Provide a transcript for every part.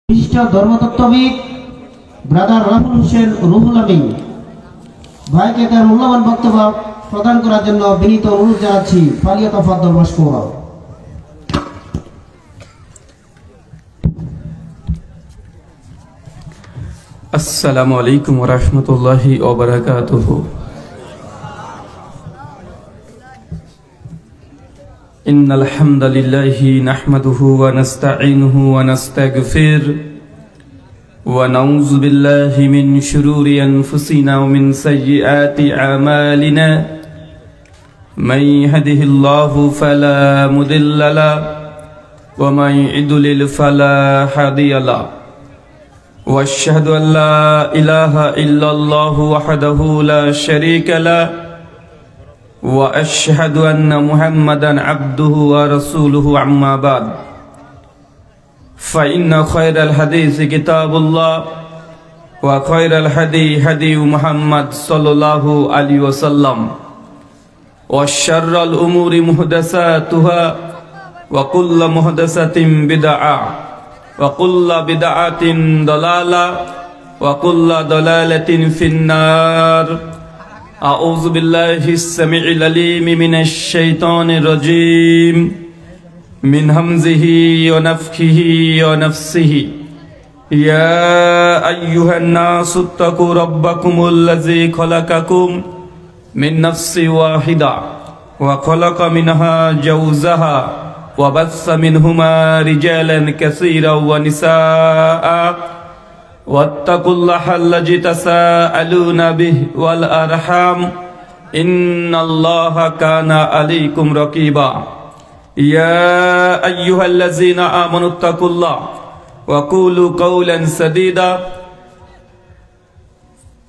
বিশিষ্ট ধর্মতত্ত্ববিদ ব্রাদার রাহুল হোসেন রুহুল আমিন ভাইকে তার মূল্যবান বক্তব্য প্রদান করার জন্য বিনীত অনুরোধ জানাচ্ছি। ফালিয়াতাফাদ্দাল মাশকুরা। আসসালামু আলাইকুম ওয়া রাহমাতুল্লাহি ওয়া বারাকাতুহু। ইন্নাল হামদালিল্লাহি নাহমাদুহু ওয়া নাস্তাঈনুহু ওয়া নাস্তাগফির ওয়া নাউযু বিল্লাহি মিন শুরুরি আনফুসিনা ওয়া মিন সাইয়্যাতি আমালিনা। মান ইয়াহদিহিল্লাহু ফালা মুদিল্লা লাহু ওয়া মান ইউদ্লিল ফালা হাদিয়া লাহু। واشهد ان لا اله الا الله وحده لا شريك له واشهد ان محمدا عبده ورسوله اما بعد فان خير الحديث كتاب الله وخير الهدي هدي محمد صلى الله عليه وسلم وشر الامور محدثاتها وكل محدثة بدعة وكل بدعة ضلالة وكل ضلالة في النار. أعوذ بالله السميع العليم من الشيطان الرجيم من همزه ونفخه ونفسه. يا أيها الناس اتقوا ربكم الذي خلقكم من نفس واحدة وخلق منها زوجها وبث منهما رجالا كثيرا ونساء واتقوا الله الذي تساءلون به والأرحام إن الله كان عليكم رقيبا. يا أيها الذين آمنوا اتقوا الله وقولوا قولا سديدا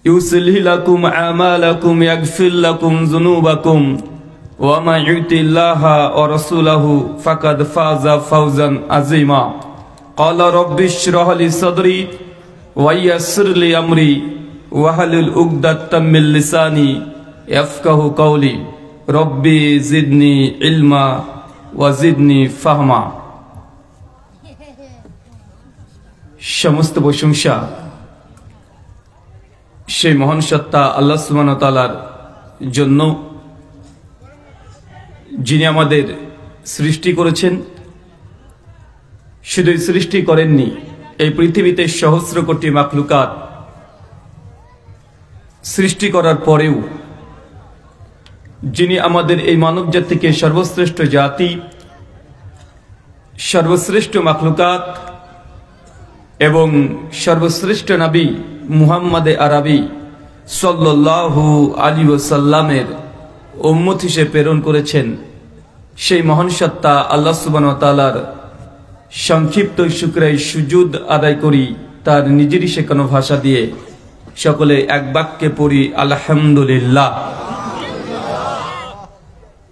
يصلح لكم أعمالكم يغفر لكم ذنوبكم ومن يطع الله ورسوله فقد فاز فوزا عظيما. قال رب اشرح لي صدري ويسر لي امري واحلل عقدة من لساني يفقهوا قولي ربي زدني علما وزدني فهما. সমস্ত প্রশংসা সেই মহান সত্তা আল্লাহ সুবহানাহু ওয়া তাআলার জন্য, যিনি আমাদের সৃষ্টি করেছেন। শুধুই সৃষ্টি করেননি, এই পৃথিবীতে সহস্র কোটি মাখলুকাত সৃষ্টি করার পরেও যিনি আমাদের এই মানব জাতিকে সর্বশ্রেষ্ঠ জাতি, সর্বশ্রেষ্ঠ মাখলুকাত এবং সর্বশ্রেষ্ঠ নবী মুহাম্মদে আরবি সাল্লাল্লাহু আলাইহি ওয়াসাল্লামের উম্মত হিসেবে প্রেরণ করেছেন, সেই মহান সত্তা আল্লাহ সুবহানাহু ওয়া তাআলার সংক্ষিপ্ত শুকরিয়া সুজুদ আদায় করি তার নিজেরই শেখানো ভাষা দিয়ে। সকলে এক বাক্যে পড়ি আলহামদুলিল্লাহ।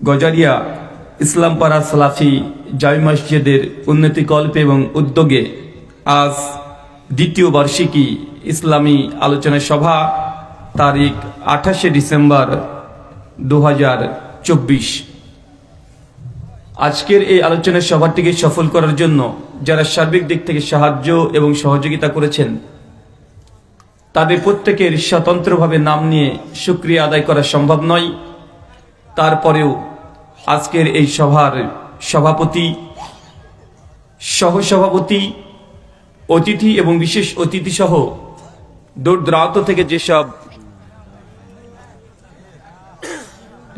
গজারিয়া ইসলামপাড়া সালাফি জামি মসজিদের উন্নতি কল্পে এবং উদ্যোগে আজ দ্বিতীয় বার্ষিকী ইসলামী আলোচনা সভা, তারিখ 28 ডিসেম্বর 2024। আজকের এই আলোচনা সভাটিকে সফল করার জন্য যারা সার্বিক দিক থেকে সাহায্য এবং সহযোগিতা করেছেন, তাদের প্রত্যেকের স্বতন্ত্রভাবে নাম নিয়ে শুকরিয়া আদায় করা সম্ভব নয়। তারপরেও আজকের এই সভার সভাপতি, সহসভাপতি, অতিথি এবং বিশেষ অতিথি সহ দূর দূরান্ত থেকে যেসব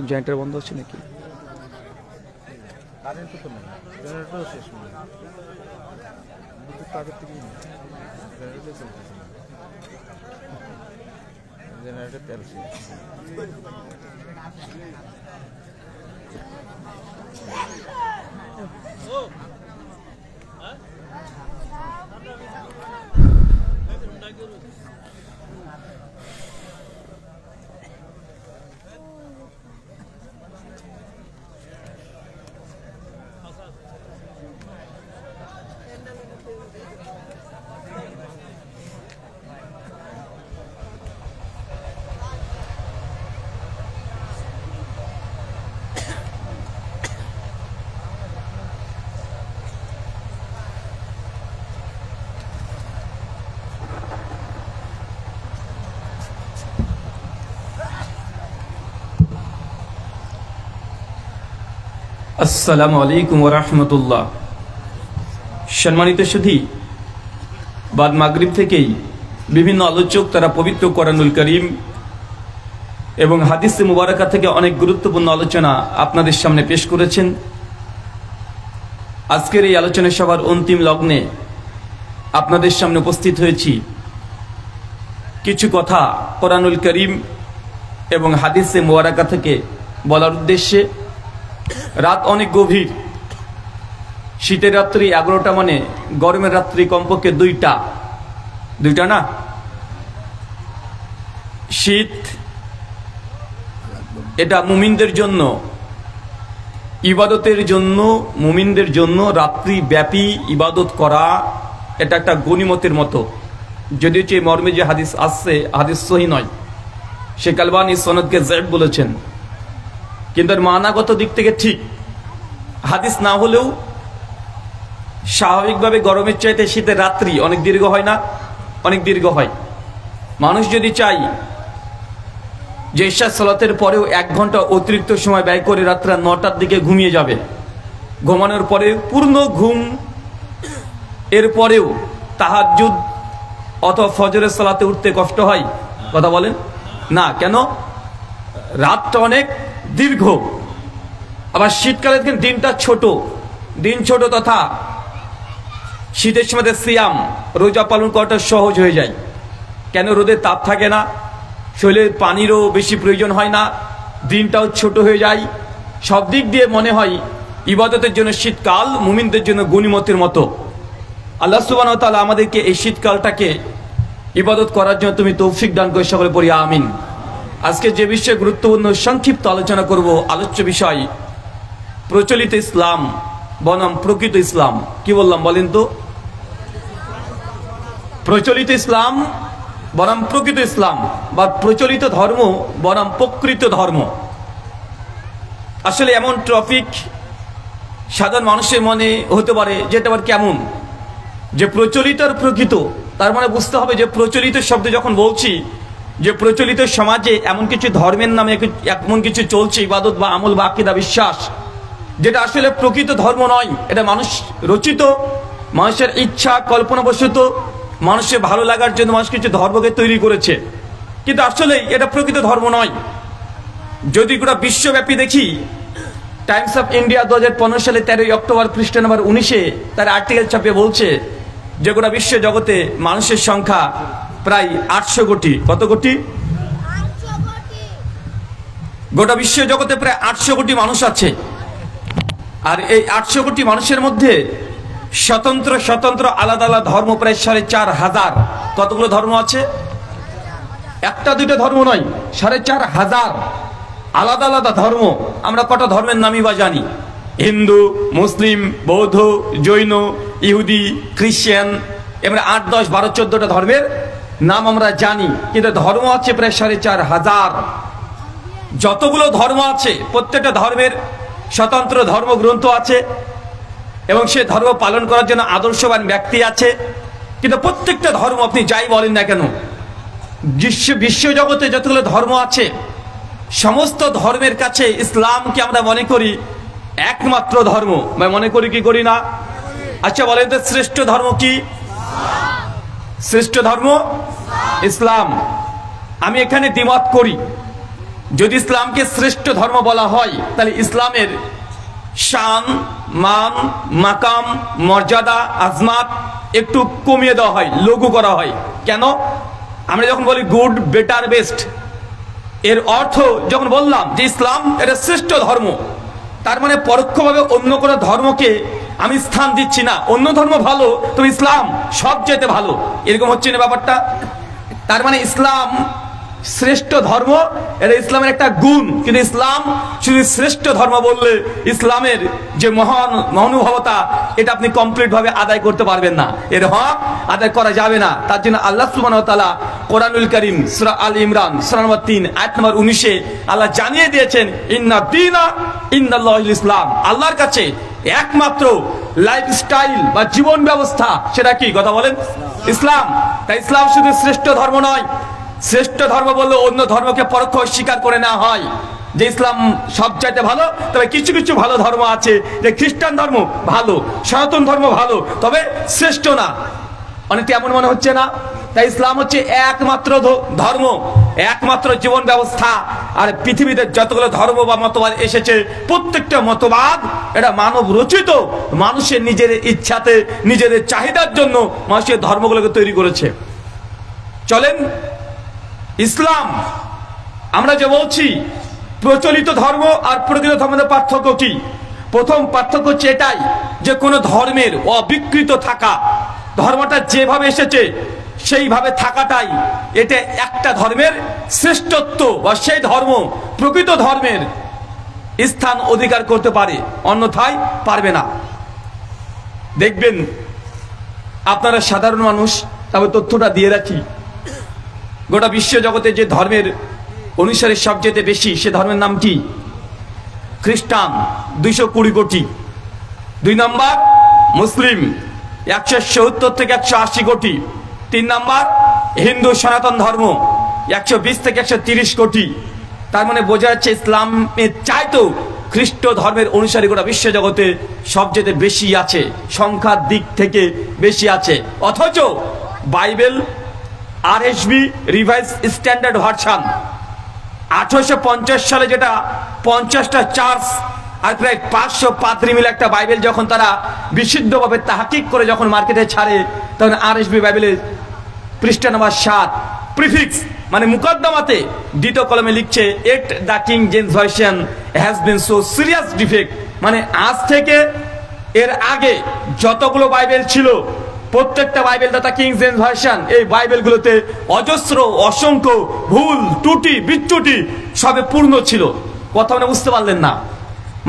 জেনারেটর বন্ধ হচ্ছে নাকি? আসসালামু আলাইকুম ওয়া রাহমাতুল্লাহ। সম্মানিত সুধী, বাদ মাগরিব থেকেই বিভিন্ন আলোচক তারা পবিত্র কোরআনুল কারীম এবং হাদিসে মুবারাকা থেকে অনেক গুরুত্বপূর্ণ আলোচনা আপনাদের সামনে পেশ করেছেন। আজকের এই আলোচনা সভার অন্তিম লগ্নে আপনাদের সামনে উপস্থিত হয়েছি কিছু কথা কোরআনুল কারীম এবং হাদিসে মুবারাকা থেকে বলার উদ্দেশ্যে। রাত অনেক গভীর, শীতের রাত্রি 11টা মানে গরমের রাত্রি কমপক্ষে দুইটা না। শীত এটা মুমিনদের জন্য, ইবাদতের জন্য, মুমিনদের জন্য রাত্রি ব্যাপী ইবাদত করা এটা একটা গনিমতের মতো। যদিও যে মর্মে যে হাদিস আসছে হাদিস সহি নয়, শেখ আলবানী সনদকে যায়েফ বলেছেন, কিন্তু এর মানাগত দিক থেকে ঠিক। হাদিস না হলেও স্বাভাবিকভাবে গরমের চাইতে শীতের রাত্রি অনেক দীর্ঘ হয় না? অনেক দীর্ঘ হয়। মানুষ যদি চাই যে ইশা সালাতের পরেও 1 ঘন্টা অতিরিক্ত সময় ব্যয় করে রাত্রে 9টার দিকে ঘুমিয়ে যাবে, ঘুমানোর পরে পূর্ণ ঘুম, এরপরেও তাহাজ্জুদ অথবা ফজরের সালাতে উঠতে কষ্ট হয়? কথা বলেন না কেন? রাতটা অনেক দীর্ঘ। আবার শীতকালে দিনটা ছোট, দিন ছোট তথা শীতের সময় সিয়াম রোজা পালন করাটা সহজ হয়ে যায়। কেন? রোদের তাপ থাকে না, শরীরে পানিরও বেশি প্রয়োজন হয় না, দিনটাও ছোট হয়ে যায়। সব দিক দিয়ে মনে হয় ইবাদতের জন্য শীতকাল মুমিনদের জন্য গনিমতের মতো। আল্লাহ সুবহানাহু ওয়া তাআলা আমাদেরকে এই শীতকালটাকে ইবাদত করার জন্য তুমি তৌফিক দান করে, সকলে পড়ি আমিন। আজকে যে বিষয়ে গুরুত্বপূর্ণ সংক্ষিপ্ত আলোচনা করব, আলোচ্য বিষয় প্রচলিত ইসলাম বনাম প্রকৃত ইসলাম। কি বললাম বলেন তো? প্রচলিত ইসলাম বনাম প্রকৃত ইসলাম, বা প্রচলিত ধর্ম বনাম প্রকৃত ধর্ম। আসলে এমন টপিক সাধারণ মানুষের মনে হতে পারে যেটা আবার কেমন, যে প্রচলিত আর প্রকৃত। তার মানে বুঝতে হবে যে প্রচলিত শব্দ যখন বলছি, যে প্রচলিত সমাজে এমন কিছু ধর্মের নামে এমন কিছু চলছে, ইবাদত বা আমল বা আকীদা বিশ্বাস, যেটা আসলে প্রকৃত ধর্ম নয়। এটা মানুষ রচিত, মানুষের ইচ্ছা কল্পনাবশত, মানুষের ভালো লাগার জন্য মানুষ কিছু ধর্মকে তৈরি করেছে, কিন্তু আসলে এটা প্রকৃত ধর্ম নয়। যদি গোটা বিশ্বব্যাপী দেখি, টাইমস অফ ইন্ডিয়া 2015 সালে 13 অক্টোবর পৃষ্ঠা নম্বর 19-এ তার আর্টিকেল ছাপিয়ে বলছে যে গোটা বিশ্ব জগতে মানুষের সংখ্যা প্রায় 800 কোটি। কত কোটি? গোটা বিশ্ব জগতে প্রায় 800 কোটি মানুষ আছে। আর এই 800 কোটি মানুষের মধ্যে স্বতন্ত্র স্বতন্ত্র আলাদা আলাদা ধর্ম প্রায় 4500। কতগুলো ধর্ম আছে? একটা দুইটা ধর্ম নয়, 4500 আলাদা আলাদা ধর্ম। আমরা কটা ধর্মের নামই বা জানি? হিন্দু, মুসলিম, বৌদ্ধ, জৈন, ইহুদি, খ্রিস্টান, এবারে 8, 10, 12, 14টা ধর্মের নাম আমরা জানি, কিন্তু ধর্ম আছে প্রায় 4500। যতগুলো ধর্ম আছে প্রত্যেকটা ধর্মের স্বতন্ত্র ধর্মগ্রন্থ আছে এবং সে ধর্ম পালন করার জন্য আদর্শবান ব্যক্তি আছে। কিন্তু প্রত্যেকটা ধর্ম আপনি যাই বলেন না কেন, বিশ্বজগতে যতগুলো ধর্ম আছে সমস্ত ধর্মের কাছে ইসলামকে আমরা মনে করি একমাত্র ধর্ম। মনে করি কি করি না? আচ্ছা বলেন তো, শ্রেষ্ঠ ধর্ম কি? শ্রেষ্ঠ ধর্ম ইসলাম। আমি এখানে দ্বিমত করি। যদি ইসলামকে শ্রেষ্ঠ ধর্ম বলা হয়, তাহলে ইসলামের শান, মান, মাকাম, মর্যাদা, আজমাত একটু কমিয়ে দেওয়া হয়, লঘু করা হয়। কেন? আমরা যখন বলি গুড, বেটার, বেস্ট, এর অর্থ যখন বললাম যে ইসলাম এটা শ্রেষ্ঠ ধর্ম, তার মানে পরোক্ষভাবে অন্য কোনো ধর্মকে আমি স্থান দিচ্ছি না। অন্য ধর্ম ভালো, তো ইসলাম সবচেয়ে ভালো, এরকম হচ্ছে না ব্যাপারটা। তার মানে ইসলাম শ্রেষ্ঠ ধর্ম, এটা ইসলামের একটা গুণ। কিন্তু ইসলাম শুধু শ্রেষ্ঠ ধর্ম বললে ইসলামের যে মহানুভবতা, এটা আপনি কমপ্লিট ভাবে আদায় করতে পারবেন না, এর হক আদায় করা যাবে না। তার জন্য আল্লাহ সুবহানাহু ওয়া তাআলা কোরআনুল কারীম সূরা আল ইমরান সূরা নম্বর 3 আয়াত নম্বর 19-এ আল্লাহ জানিয়ে দিয়েছেন, ইন্না দীনা ইনদাল্লাহিল ইসলাম। আল্লাহর কাছে একমাত্র লাইফস্টাইল বা জীবন ব্যবস্থা সেটা কি? কথা বলেন, ইসলাম। তাই ইসলাম শুধু শ্রেষ্ঠ ধর্ম নয়, শ্রেষ্ঠ ধর্ম বললে অন্য ধর্মকে পরোক্ষ স্বীকার করে নেওয়া হয়। যে ইসলাম সবচাইতে ভালো, তবে কিছু কিছু ভালো ধর্ম আছে, যে খ্রিস্টান ধর্ম ভালো, সনাতন ধর্ম ভালো, তবে শ্রেষ্ঠ না। অনেকটা এমন মনে হচ্ছে না? তাই ইসলাম হচ্ছে একমাত্র ধর্ম, একমাত্র জীবন ব্যবস্থা। আর পৃথিবীতে যতগুলো ধর্ম বা মতবাদ এসেছে, প্রত্যেকটা মতবাদ এটা মানব রচিত, মানুষের নিজের ইচ্ছাতে, নিজের চাহিদার জন্য মানুষের ধর্মগুলোকে তৈরি করেছে। চলেন, ইসলাম আমরা যে বলছি প্রচলিত ধর্ম আর প্রকৃত ধর্মের পার্থক্য কি? প্রথম পার্থক্য হচ্ছে এটাই যে কোনো ধর্মের অবিকৃত থাকা, ধর্মটা যেভাবে এসেছে সেইভাবে থাকাটাই এটা একটা ধর্মের শ্রেষ্ঠত্ব, বা সেই ধর্ম প্রকৃত ধর্মের স্থান অধিকার করতে পারে, অন্যথায় পারবে না। দেখবেন আপনারা সাধারণ মানুষ, তবে তথ্যটা দিয়ে রাখি, গোটা বিশ্ব জগতে যে ধর্মের অনুসারী সবচেয়ে বেশি, সে ধর্মের নাম কি? খ্রিস্টান, 220 কোটি। 2 নম্বর মুসলিম, 170 থেকে 180 কোটি। 3 নম্বর হিন্দু সনাতন ধর্ম, 120 থেকে 130 কোটি। তার মানে বোঝা যাচ্ছে ইসলামের চাইতো খ্রিস্ট ধর্মের অনুসারী গোটা বিশ্ব জগতে সবচেয়ে বেশি আছে, সংখ্যার দিক থেকে বেশি আছে। অথচ Bible RSB revise standard version 1850 সালে, যেটা 50টা চার্চ আর প্রায় 500 পাদ্রী মিলে একটা বাইবেল যখন তারা বিশুদ্ধভাবে তাহকিক করে যখন মার্কেটে ছাড়ে, তখন আরএসবি বাইবেলের পৃষ্ঠা নম্বর 7 প্রিফিক্স মানে মুকদ্দমাতে দ্বিতীয় কলমে লিখছে, at the king James version has been so serious defect, মানে আজ থেকে এর আগে যতগুলো বাইবেল ছিল, প্রত্যেকটা বাইবেল তথা কিং জেমস ভার্সন, এই বাইবেলগুলোতে অজস্র অসংখ্য ভুল ত্রুটি বিচ্যুতি সবে পূর্ণ ছিল। কথা মানে বুঝতে পারলেন না?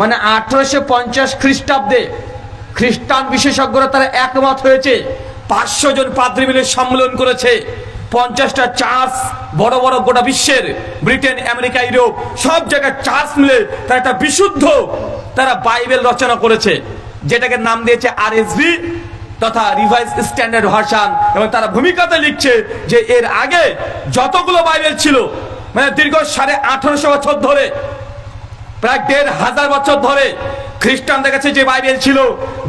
মানে 1850 খ্রিস্টাব্দে খ্রিস্টান বিশেষজ্ঞরা তারা একমত হয়েছে, 500 জন পাদ্রী মিলে সম্মেলন করেছে, 50টা চার্চ, বড় বড় গোটা বিশ্বের ব্রিটেন, আমেরিকা, ইউরোপ সব জায়গায় চার্চ মিলে তারা একটা বিশুদ্ধ তারা বাইবেল রচনা করেছে, যেটাকে নাম দিয়েছে আরএসবি তথা রিভাইজ স্ট্যান্ডার্ড ভার্সন। এবং তারা ভূমিকাতে লিখছে যে এর আগে যতগুলো বাইবেল ছিল, মানে দীর্ঘ 1850 বছর ধরে, প্রায় 1500 বছর ধরে খ্রিস্টানদের কাছে যে বাইবেল ছিল,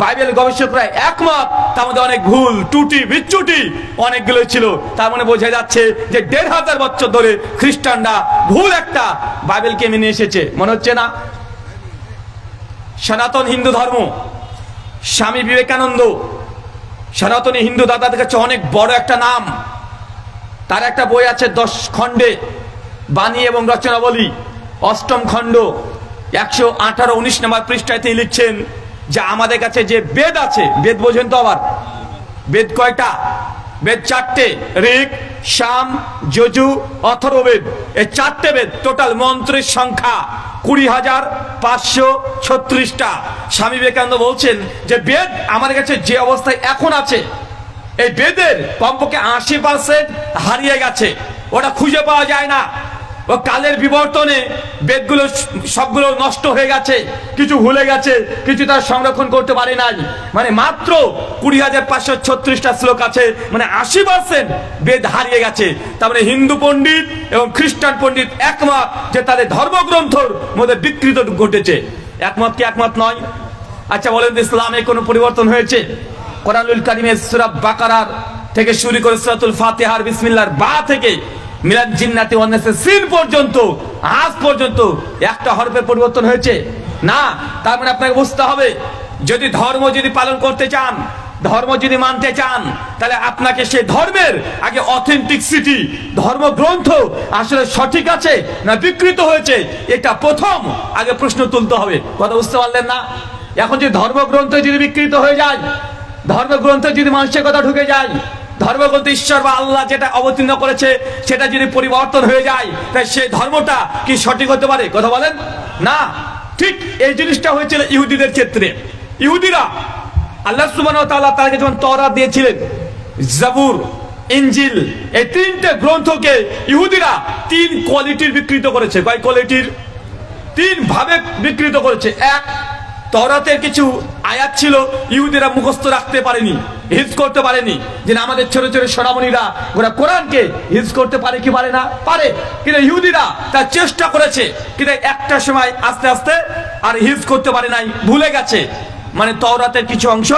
বাইবেল গবেষকরা একমত তার মধ্যে অনেক ভুল ত্রুটি বিচ্যুতি অনেকগুলো ছিল। তার মানে বোঝা যাচ্ছে যে 1500 বছর ধরে খ্রিস্টানরা ভুল একটা বাইবেলকে মেনে এসেছে। মনে হচ্ছে না? সনাতন হিন্দু ধর্ম, স্বামী বিবেকানন্দ সনাতনী হিন্দু দাদাদের কাছে অনেক বড় একটা নাম। তার একটা বই আছে 10 খণ্ডে, বাণী এবং রচনাবলী, 8ম খণ্ড, 118-19 নম্বর পৃষ্ঠায় তিনি লিখছেন যে আমাদের কাছে যে বেদ আছে, বেদ বোঝেন তো? আবার বেদ কয়টা? বেদ 4টে, ঋক, সাম, যজু, অথর্ববেদ। এই 4টে বেদ, টোটাল মন্ত্রের সংখ্যা 20,536টা। স্বামী বিবেকানন্দ বলছেন যে বেদ আমাদের কাছে যে অবস্থায় এখন আছে, এই বেদের কমপক্ষে 80% হারিয়ে গেছে, ওটা খুঁজে পাওয়া যায় না। ও কালের বিবর্তনে বেদগুলো সবগুলো নষ্ট হয়ে গেছে, কিছু ভুলে গেছে, কিছু তার সংরক্ষণ করতে পারে নাই। মানে মাত্র 20,536টা শ্লোক আছে, মানে 80% বেদ হারিয়ে গেছে। তার মানে হিন্দু পণ্ডিত এবং খ্রিস্টান পণ্ডিত একমত যে তাদের ধর্মগ্রন্থর মধ্যে বিকৃত ঘটেছে। একমত কি একমত নয়? আচ্ছা বলেন, ইসলামে কোনো পরিবর্তন হয়েছে? কোরআনুল কারীমের সূরা বাকারার থেকে শুরু করে সূরাতুল ফাতিহার বিসমিল্লাহর বা থেকে মিলাদ জিন্নাতি ওয়ান নাসের সিন পর্যন্ত আজ পর্যন্ত একটা হরফের পরিবর্তন হয়েছে না। তার মানে আপনাকে বুঝতে হবে, যদি ধর্ম যদি পালন করতে চান, ধর্ম যদি মানতে চান, তাহলে আপনাকে সেই ধর্মের আগে অথেন্টিসিটি, ধর্মগ্রন্থ আসলে সঠিক আছে না বিকৃত হয়েছে, এটা প্রথম আগে প্রশ্ন তুলতে হবে। কথা বুঝতে পারলেন না? এখন যে ধর্মগ্রন্থ যদি বিকৃত হয়ে যায়, ধর্মগ্রন্থ যদি মানুষের কথা ঢুকে যায়, ধর্মগ্রন্থ ঈশ্বর বা আল্লাহ যেটা অবতীর্ণ করেছে সেটা যদি পরিবর্তন হয়ে যায়, তাই সেই ধর্মটা কি সঠিক হতে পারে? কথা বলেন না। ঠিক এই জিনিসটা হয়েছিল ইহুদিদের ক্ষেত্রে। ইহুদিরা আল্লাহ সুবহানাহু ওয়া তাআলা তাদেরকে যখন তওরাত দিয়েছিলেন, জাবুর, ইনজিল, এই 3টে গ্রন্থকে ইহুদিরা 3 কোয়ালিটির বিকৃত করেছে। কয় কোয়ালিটির? 3 ভাবে বিকৃত করেছে। এক, তওরাতের কিছু আয়াত ছিল ইহুদিরা মুখস্থ রাখতে পারেনি, হিফজ করতে পারেনি। যে আমাদের ছোট ছোট সোনামণিরা ওরা কোরআনকে হিফজ করতে পারে কি পারে না? পারে। কিন্তু ইহুদিরা তার চেষ্টা করেছে, কিন্তু একটা সময় আস্তে আস্তে আর হিফজ করতে পারে নাই, ভুলে গেছে। মানে তওরাতের কিছু অংশ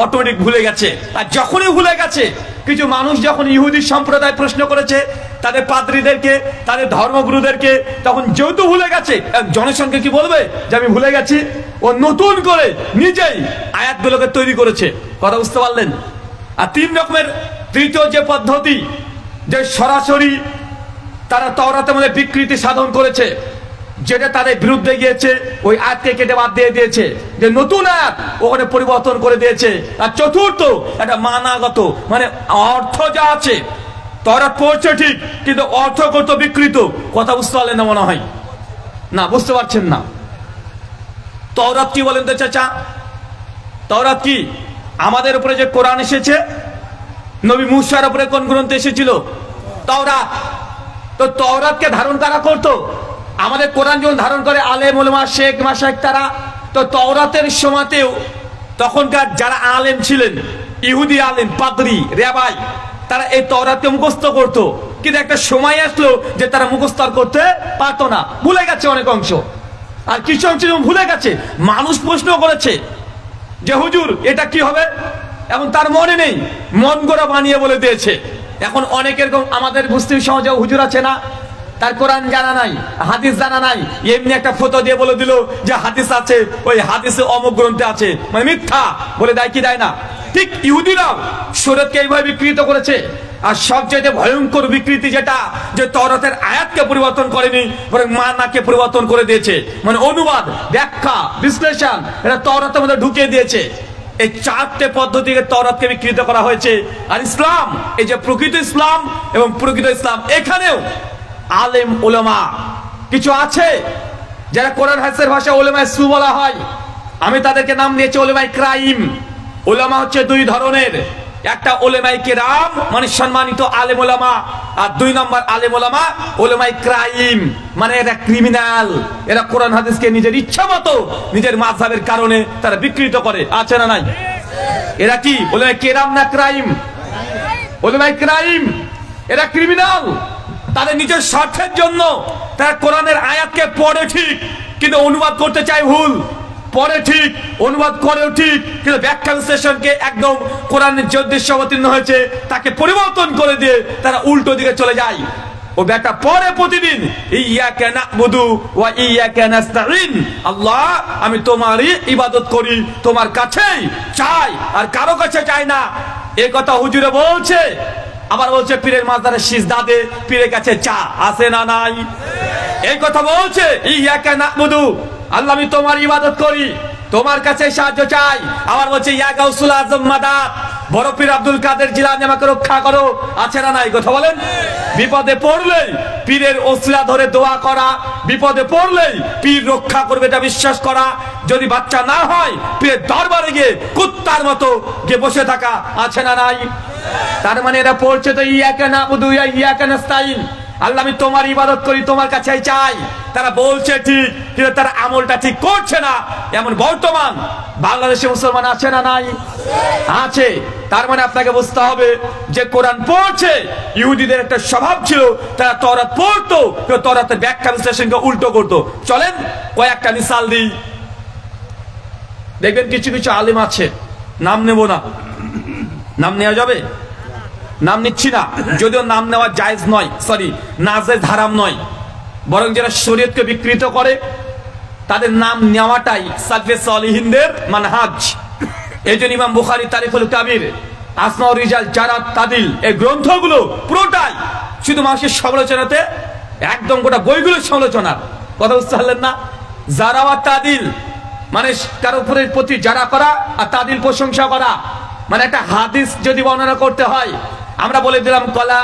অটোমেটিক ভুলে গেছে। আর যখনই ভুলে গেছে, কিছু মানুষ যখন ইহুদি সম্প্রদায় প্রশ্ন করেছে তাদের পাদ্রীদেরকে, তাদের ধর্মগুরুদেরকে, তখন যেহেতু ভুলে গেছে, জনসংখ্যা কি বলবে যে আমি ভুলে গেছি? ও নতুন করে নিজেই আয়াতগুলোকে তৈরি করেছে। কথা বুঝতে পারলেন? আর তিন রকমের তৃতীয় যে পদ্ধতি, যে সরাসরি তারা তওরাতের মধ্যে বিকৃতি সাধন করেছে, যেটা তাদের বিরুদ্ধে গিয়েছে, ওই আয়াতকে কেটে বাদ দিয়ে দিয়েছে, যে নতুন আয়াত ওখানে পরিবর্তন করে দিয়েছে। আর চতুর্থ একটা মানাগত, মানে অর্থ যা আছে তওরাত পড়ছে ঠিক, কিন্তু অর্থ কত বিকৃত। কথা বুঝতে পারলেন না মনে হয়? না, বুঝতে পারছেন না। তওরাত কি বলেন তো চাচা? তওরাত কি? আমাদের উপরে যে কোরআন এসেছে, নবী মুসার উপরে কোন গ্রন্থ এসেছিল? তওরাত। তো তওরাতকে ধারণ কারা করতো? আমাদের কোরআন যখন ধারণ করে আলেম ওলামা, শেখ মাশায়েখ তারা। তো তওরাতের সময়তেও তখনকার যারা আলেম ছিলেন, ইহুদি আলেম, পাদ্রী, রেবাই, তারা এই তওরাতকে মুখস্থ করতো। কিন্তু একটা সময় আসলো যে তারা মুখস্থ করতে পারতো না, ভুলে গেছে অনেক অংশ। আর কিছু অংশ ভুলে গেছে, মানুষ প্রশ্ন করেছে যে হুজুর এটা কি হবে, এখন তার মনে নেই, মন গড়া বানিয়ে বলে দিয়েছে। এখন অনেকের আমাদের মুসলিম সমাজে হুজুর আছে না, তার কোরআন জানা নাই, হাদিস জানা নাই, এমনি একটা ফটো দিয়ে বলে দিল যে হাদিস আছে, ওই হাদিসে অমুক গ্রন্থে আছে, মানে মিথ্যা বলে দেয় কি দেয় না? ঠিক ইহুদিরাও শরীয়তকে এইভাবে বিকৃত করেছে। আর সবচেয়ে ভয়ঙ্কর বিকৃতি যেটা, যে তওরাতের আয়াতকে পরিবর্তন করেনি, বরং মানাকে পরিবর্তন করে দিয়েছে। মানে অনুবাদ, ব্যাখ্যা, বিশ্লেষণ, এটা তওরাতের মধ্যে ঢুকিয়ে দিয়েছে। এই চারটে পদ্ধতিকে তওরাতকে বিকৃত করা হয়েছে। আর ইসলাম, এই যে প্রকৃত ইসলাম এবং প্রকৃত ইসলাম, এখানেও আলেম ওলামা কিছু আছে যারা কোরআন হাদিসের ভাষা ওলামায়ে সু বলা হয়। আমি তাদেরকে নাম দিয়েছি ওলামায়ে ক্রাইম। ওলামা হচ্ছে দুই ধরনের, একটা ওলামায়ে কেরাম মানে সম্মানিত আলেম ওলামা, আর দুই নম্বর আলেম ওলামা ওলামায়ে ক্রাইম মানে এরা ক্রিমিনাল। এরা কোরআন হাদিসকে নিজের ইচ্ছা মতো, নিজের মাযহাবের কারণে তারা বিকৃত করে। আছে না নাই? এরা কি ওলামায়ে কেরাম না ক্রাইম? ওলামায়ে ক্রাইম এরা ক্রিমিনাল। তাদের নিজের স্বার্থের জন্য তারা কোরআনের আয়াতকে পড়ে ঠিক, কিন্তু অনুবাদ করতে চায় ভুল। পড়ে ঠিক, অনুবাদ করেও ঠিক, কিন্তু ব্যাখ্যা বিশ্লেষণকে একদম কোরআনের যে উদ্দেশ্য অবতীর্ণ হয়েছে তাকে পরিবর্তন করে দিয়ে তারা উল্টো দিকে চলে যায়। ও ব্যাখ্যা পড়ে প্রতিদিন, ইয়াকা না'বুদু ওয়া ইয়াকা নাস্তাঈন, আল্লাহ আমি তোমারই ইবাদত করি, তোমার কাছেই চাই, আর কারো কাছে চাই না। এই কথা হুজুরে বলছে। আবার বলছে পীরের মাজারে সিজদা দে, পীরের কাছে চা। আছে না নাই? এই কথা বলছে, ইয়াকা না'বুদু, আল্লাহ আমি তোমার ইবাদত করি, তোমার কাছে সাহায্য চাই। আবার বলছে ইয়া গাউসুল আজম মাদাদ, বড় পীর আব্দুল কাদের জিলানী আমাকে রক্ষা করো। আছে না নাই? কথা বলেন। বিপদে পড়লেই পীরের ওসিলা ধরে দোয়া করা, বিপদে পড়লেই পীর রক্ষা করবে এটা বিশ্বাস করা। যদি বাচ্চা না হয় পীরের দরবারে গিয়ে কুত্তার মতো গিয়ে বসে থাকা। আছে না নাই? তার মানে এরা পড়ছে তো ইয়াকা না'বুদু ওয়া ইয়াকা নাস্তাঈন, আল্লাহ আমি তোমার ইবাদত করি, তোমার কাছে চাই। তারা বলছে ঠিক, কিন্তু তারা আমলটা ঠিক করছে না। এমন বর্তমান বাংলাদেশে মুসলমান আছে না নাই? আছে। তার মানে আপনাকে বুঝতে হবে যে কোরআন পড়ছে, ইহুদিদের একটা স্বভাব ছিল, তারা তওরাত পড়তো, কিন্তু তওরাতের ব্যাখ্যা বিশ্লেষণকে উল্টো করতো। চলেন কয়েকটা মিসাল দিই। দেখবেন কিছু কিছু আলেম আছে, নাম নেব না। নাম নেওয়া যাবে? নাম নিচ্ছি না, যদিও নাম নেওয়া জায়েজ নয়, সরি নাজায়েজ, হারাম নয়, বরং যারা শরীয়তকে বিকৃত করে তাদের নাম নেওয়াটাই সালফে সালিহিনদের মানহাজ। এই জন্য ইমাম বুখারী তারিখুল কাবির, আসমাউর রিজাল, জারাত, তাদিল, এই গ্রন্থগুলো পুরোটাই শুধু মানুষের সমালোচনাতে, একদম গোটা বইগুলো সমালোচনার। কথা বুঝতে পারলেন না? জারা ওয়া তাদিল মানে কারো উপরের প্রতি জারা করা, আর তাদিল প্রশংসা করা। মানে একটা হাদিস যদি বর্ণনা করতে হয়, আমরা বলে দিলাম কলা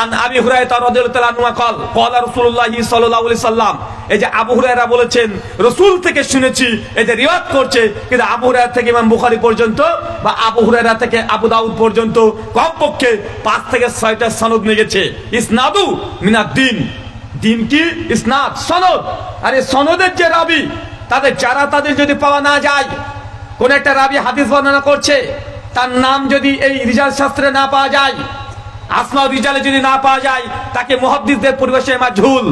আন আবি হুরায়রা রাদিয়াল্লাহু তাআলা আনহু قال قال رسول الله صلى الله عليه وسلم। এই যে আবু হুরায়রা বলেছেন, রাসূল থেকে শুনেছি, এই যে রিওয়ায়াত করছে, কিন্তু আবু হুরায়রা থেকে ইমাম বুখারী পর্যন্ত বা আবু হুরায়রা থেকে আবু দাউদ পর্যন্ত কমপক্ষে 5 থেকে 6টা সনদ নিয়ে গেছে। ইসনাদু মিনাদ দ্বীন, দ্বীন কি? ইসনাদ, সনদ। আর এই সনদের যে রাবী, তাদের যদি পাওয়া না যায়, কোন একটা রাবি হাদিস বর্ণনা করছে, তার নাম যদি এই রিজাল শাস্ত্রে না পাওয়া যায়, আসমা রিজালে যদি না পাওয়া যায়, তাকে মুহাদ্দিসদের পরিভাষায় মাজহুল।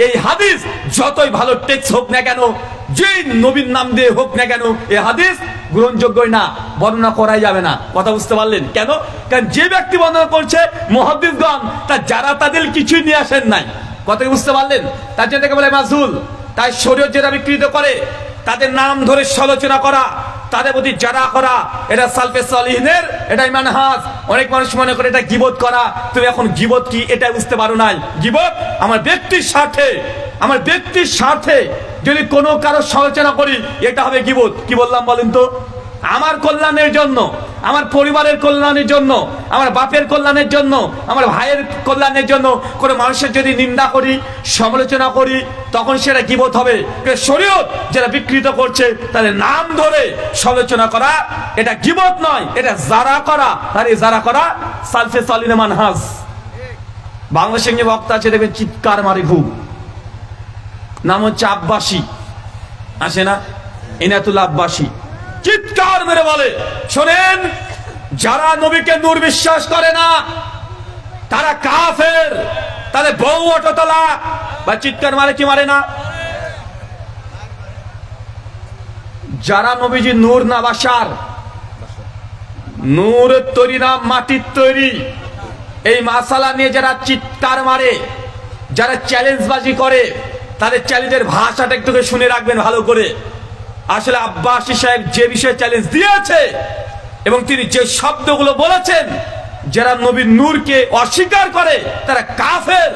এই হাদিস যতই ভালো টেক্সট হোক না কেন, যে নবীর নাম দিয়ে হোক না কেন, এই হাদিস গ্রহণযোগ্যই না, বর্ণনা করাই যাবে না। কথা বুঝতে পারলেন? কেন? কারণ যে ব্যক্তি বর্ণনা করছে মুহাদ্দিসগণ তাদের কিছুই নিয়ে আসেন নাই। কথা বুঝতে পারলেন? তার জন্য তাকে বলে মাজহুল। তাই শরীয়ত যেটা বিকৃত করে, তাদের নাম ধরে সমালোচনা করা, তাদের প্রতি জারা করা, এটা সালফে সালিহিনের এটাই মানহাজ। অনেক মানুষ মনে করে এটা গীবত করা। তুমি এখন গীবত কি এটা বুঝতে পারো নাই। গীবত আমার ব্যক্তির স্বার্থে যদি কোনো কারো সমালোচনা করি, এটা হবে গীবত। কি বললাম বলেন তো? আমার কল্যাণের জন্য, আমার পরিবারের কল্যাণের জন্য, আমার বাপের কল্যাণের জন্য, আমার ভাইয়ের কল্যাণের জন্য কোনো মানুষের যদি নিন্দা করি, সমালোচনা করি, তখন সেটা গীবত হবে। শরীয়ত যেটা বিকৃত করছে, তাদের নাম ধরে সমালোচনা করা, এটা গীবত নয়, এটা জারা করা। আর এই জারা করা সালফে সালিহিনের মানহাজ। বাংলাদেশের যে বক্তা আছে দেখবেন চিৎকার মারে খুব, নাম হচ্ছে আব্বাসী, আসে না, ইনায়াতুল্লাহ আব্বাসী, চিৎকার মেরে বলে, শোনেন, যারা নবীকে নূর বিশ্বাস করে না তারা কাফের, তাদের বউ অটোতলা। বা চিৎকার মারে কি মারে না? যারা নবীজি নূর না বাসার, নূরের তৈরি না মাটির তৈরি, এই মাসালা নিয়ে যারা চিৎকার মারে, যারা চ্যালেঞ্জবাজি করে, তাদের চ্যালেঞ্জের ভাষাটা একটু শুনে রাখবেন ভালো করে। আসলে আব্বাসী সাহেব যে বিষয়ে চ্যালেঞ্জ দিয়েছে এবং তিনি যে শব্দগুলো বলেছেন, যারা নবীর নূরকে অস্বীকার করে তারা কাফের।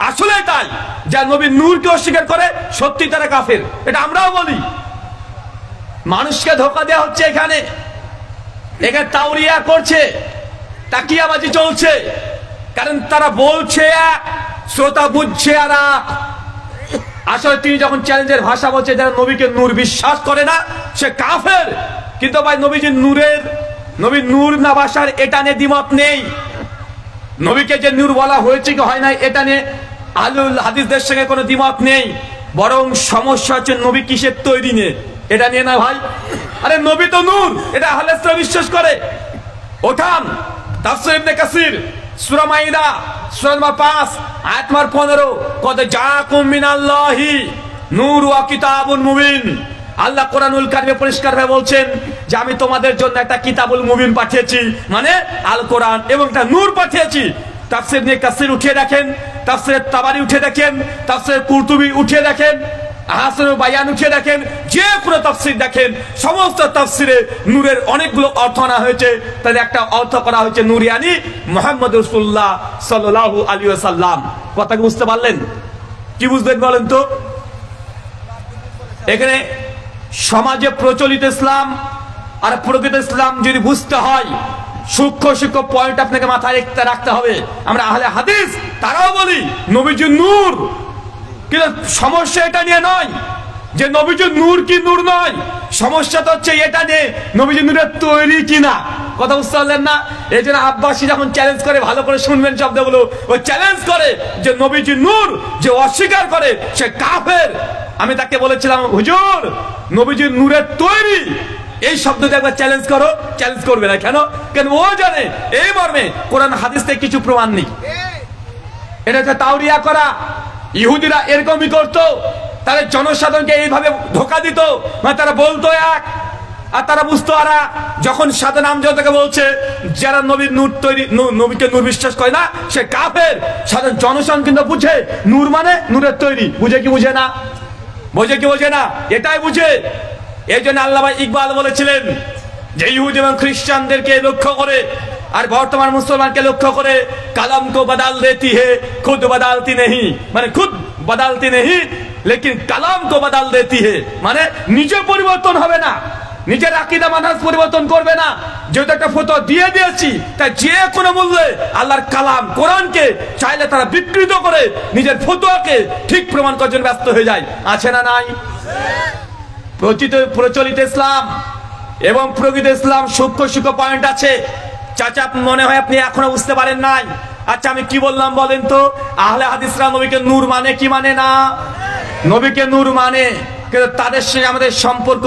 আসলে তাই, যারা নবীর নূরকে অস্বীকার করে সত্যি তারা কাফের, এটা আমরাও বলি। মানুষকে ধোঁকা দেওয়া হচ্ছে, এখানে তাওরিয়া করছে, তাকিয়াবাজি চলছে, কারণ তারা বলছে এক, শ্রোতা বুঝছে আর এক। আসলে তিনি যখন চ্যালেঞ্জের ভাষা বলছে, যারা নবীকে নূর বিশ্বাস করে না সে কাফের। কিন্তু ভাই নবীর নূর না বাসার এটা নিয়ে দ্বিমত নেই। নবীকে যে নূর বলা হয়েছে কি হয় নাই, এটা নিয়ে আহলুল হাদিসদের সঙ্গে কোনো দ্বিমত নেই। বরং সমস্যা হচ্ছে নবী কিসের তৈরি নিয়ে, এটা নিয়ে না ভাই। আরে নবী তো নূর, এটা আহলে হাদিসরা বিশ্বাস করে। ওঠান তাফসীর ইবনে কাসির সূরা মাইদা সূরা নম্বর 5 আয়াত নম্বর 15, কদ জাআকুম মিনাল্লাহি নূর ওয়া কিতাবুন মুবিন। আল্লাহ কোরআনুল কারিমে পরিষ্কারভাবে বলছেন যে আমি তোমাদের জন্য একটা কিতাবুল মুবিন পাঠিয়েছি, মানে আল কোরআন, এবং একটা নূর পাঠিয়েছি। তাফসীর ইবনে কাসির উঠিয়ে দেখেন, তাফসীর তাবারি উঠিয়ে দেখেন, তাফসীর কুরতুবী উঠিয়ে দেখেন, আহসানুল বায়ান উঠিয়ে দেখেন, যে কোনো তাফসীর দেখেন, সমস্ত তাফসীরে নূরের অনেকগুলো অর্থ আনা হয়েছে। তার একটা অর্থ করা হয়েছে নূরিয়ানি মুহাম্মদ রাসূলুল্লাহ সাল্লাল্লাহু আলাইহি ওয়াসাল্লাম। কথা কি বুঝতে পারলেন? কি বুঝলেন বলেন তো? এখানে সমাজে প্রচলিত ইসলাম আর প্রকৃত ইসলাম যদি বুঝতে হয়, সূক্ষ্ম পয়েন্ট আপনাকে মাথায় রাখতে হবে। আমরা আহলে হাদিস তারাও বলি নবীজি নূর, কিন্তু সমস্যা এটা নিয়ে নয় যে নবীজি নূর কি নূর নয়। সমস্যা তো হচ্ছে এটা নিয়ে নবীজি নূরের তৈরি কিনা। কথা বুঝতে পারলেন না? এই জন্য আব্বাসী যখন চ্যালেঞ্জ করে, ভালো করে শুনবেন শব্দগুলো, ও চ্যালেঞ্জ করে যে নবীজি নূর যে অস্বীকার করে সে কাফের। আমি তাকে বলেছিলাম, হুজুর নবীজি নূরের তৈরি এই শব্দটা একবার চ্যালেঞ্জ করো। চ্যালেঞ্জ করবে না কেন? কেন ও জানে এই মর্মে কোরআন হাদিস থেকে কিছু প্রমাণ নেই। এটা হচ্ছে তাওরিয়া করা। ইহুদিরা এরকমই করতো, তাদের জনসাধারণকে এইভাবে ধোকা দিত, মানে তারা বলতো এক আর তারা বুঝতো আর এক। যখন সাধারণ আমজনতাকে বলছে যারা নবীর নূর তৈরি, নবীকে নূর বিশ্বাস করে না সে কাফের, সাধারণ জনসাধারণ কিন্তু বুঝে নূর মানে নূরের তৈরি। বুঝে কি বুঝে না? বোঝে কি বোঝে না? এটাই বুঝে। এই জন্য আল্লামা ইকবাল বলেছিলেন যে ইহুদি এবং খ্রিস্টানদেরকে লক্ষ্য করে আর বর্তমান মুসলমানকে লক্ষ্য করে, কালাম কো বদল দেতি হে খুদ বদলতি নেহি, মানে খুদ বদলতি নেহি লেকিন কালাম কো বদল দেতি হে, মানে নিজে পরিবর্তন হবে না, নিজের আকীদা মানহাজ পরিবর্তন করবে না। যেহেতু একটা ফতোয়া দিয়ে দিয়েছি, তাই যে কোনো মূল্যে আল্লাহর কালাম কোরআনকে চাইলে তারা বিকৃত করে নিজের ফতোয়াকে ঠিক প্রমাণ করার জন্য ব্যস্ত হয়ে যায়। আছে না নাই? প্রচলিত ইসলাম এবং প্রকৃত ইসলাম সূক্ষ্ম পয়েন্ট আছে। চাচা মনে হয় আপনি এখনো বুঝতে পারেন নাই। আচ্ছা আমি কি বললাম বলেন তো? আহলে হাদিসরা নবীকে নূর মানে কি মানে না? নবীকে নূর মানে কিন্তু তাদের সঙ্গে আমাদের সম্পর্ক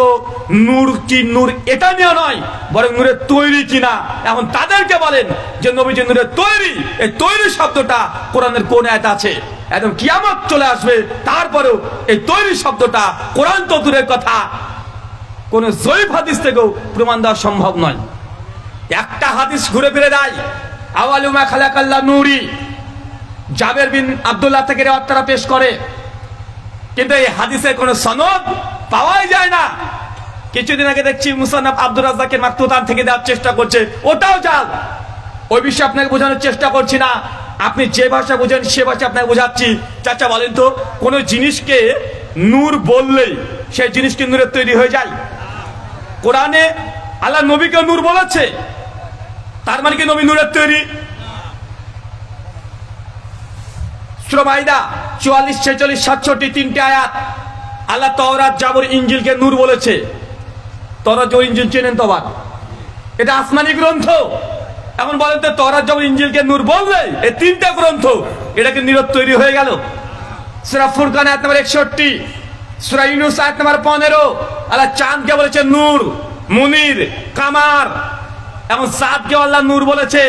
নূর কি নূর এটা নিয়ে নয়, বরং নূরের তৈরি কিনা। এখন তাদেরকে বলেন যে নবীজি নূরের তৈরি, এই তৈরি শব্দটা কোরআনের কোন আয়াতে আছে? একদম কিয়ামত চলে আসবে, তারপরেও এই তৈরি শব্দটা কোরআন তো দূরের কথা, কোন জয়ীফ হাদিস থেকেও প্রমাণ দেওয়া সম্ভব নয়। একটা হাদিস ঘুরে ফিরে দেয়, আওয়ালু মা খালাকাল্লাহ নূরি, জাবের বিন আব্দুল্লাহ থেকে রিওয়ায়াতটা পেশ করে, কিন্তু এই হাদিসের কোনো সনদ পাওয়াই যায় না। কিছুদিন আগে দেখছি মুসান্নাফ আব্দুর রাজ্জাকের মাকতুতান থেকে দেওয়ার চেষ্টা করছে, ওটাও জাল। ওই বিষয়ে আপনাকে বোঝানোর চেষ্টা করছি না, আপনি যে ভাষা বোঝেন সে ভাষা আপনাকে বোঝাচ্ছি। চাচা বলেন তো, কোন জিনিসকে নূর বললেই সেই জিনিস কি নূরের তৈরি হয়ে যায়? কোরআনে আল্লাহ নবীকে নূর বলেছে, তার মানে কি নবী নূরের তৈরি? সূরা মাইদা 44, 46, 67 তিনটে আয়াত আল্লাহ তাওরাত, জাবর, ইনজিলকে নূর বলেছে। তাওরাত, জাবর, ইনজিল চেনেন তো? এটা আসমানি গ্রন্থ। এখন বলেন তো, তাওরাত, জাবর, ইনজিলকে নূর বললে এই তিনটা গ্রন্থ এটাকে নূরের তৈরি হয়ে গেল? সূরা ফুরকান আয়াত নম্বর 61, সূরা ইউনূস আয়াত নম্বর 15 আল্লাহ চাঁদকে বলেছে নূর, মুনির, কামার। এখন চাঁদকে আল্লাহ নূর বলেছে,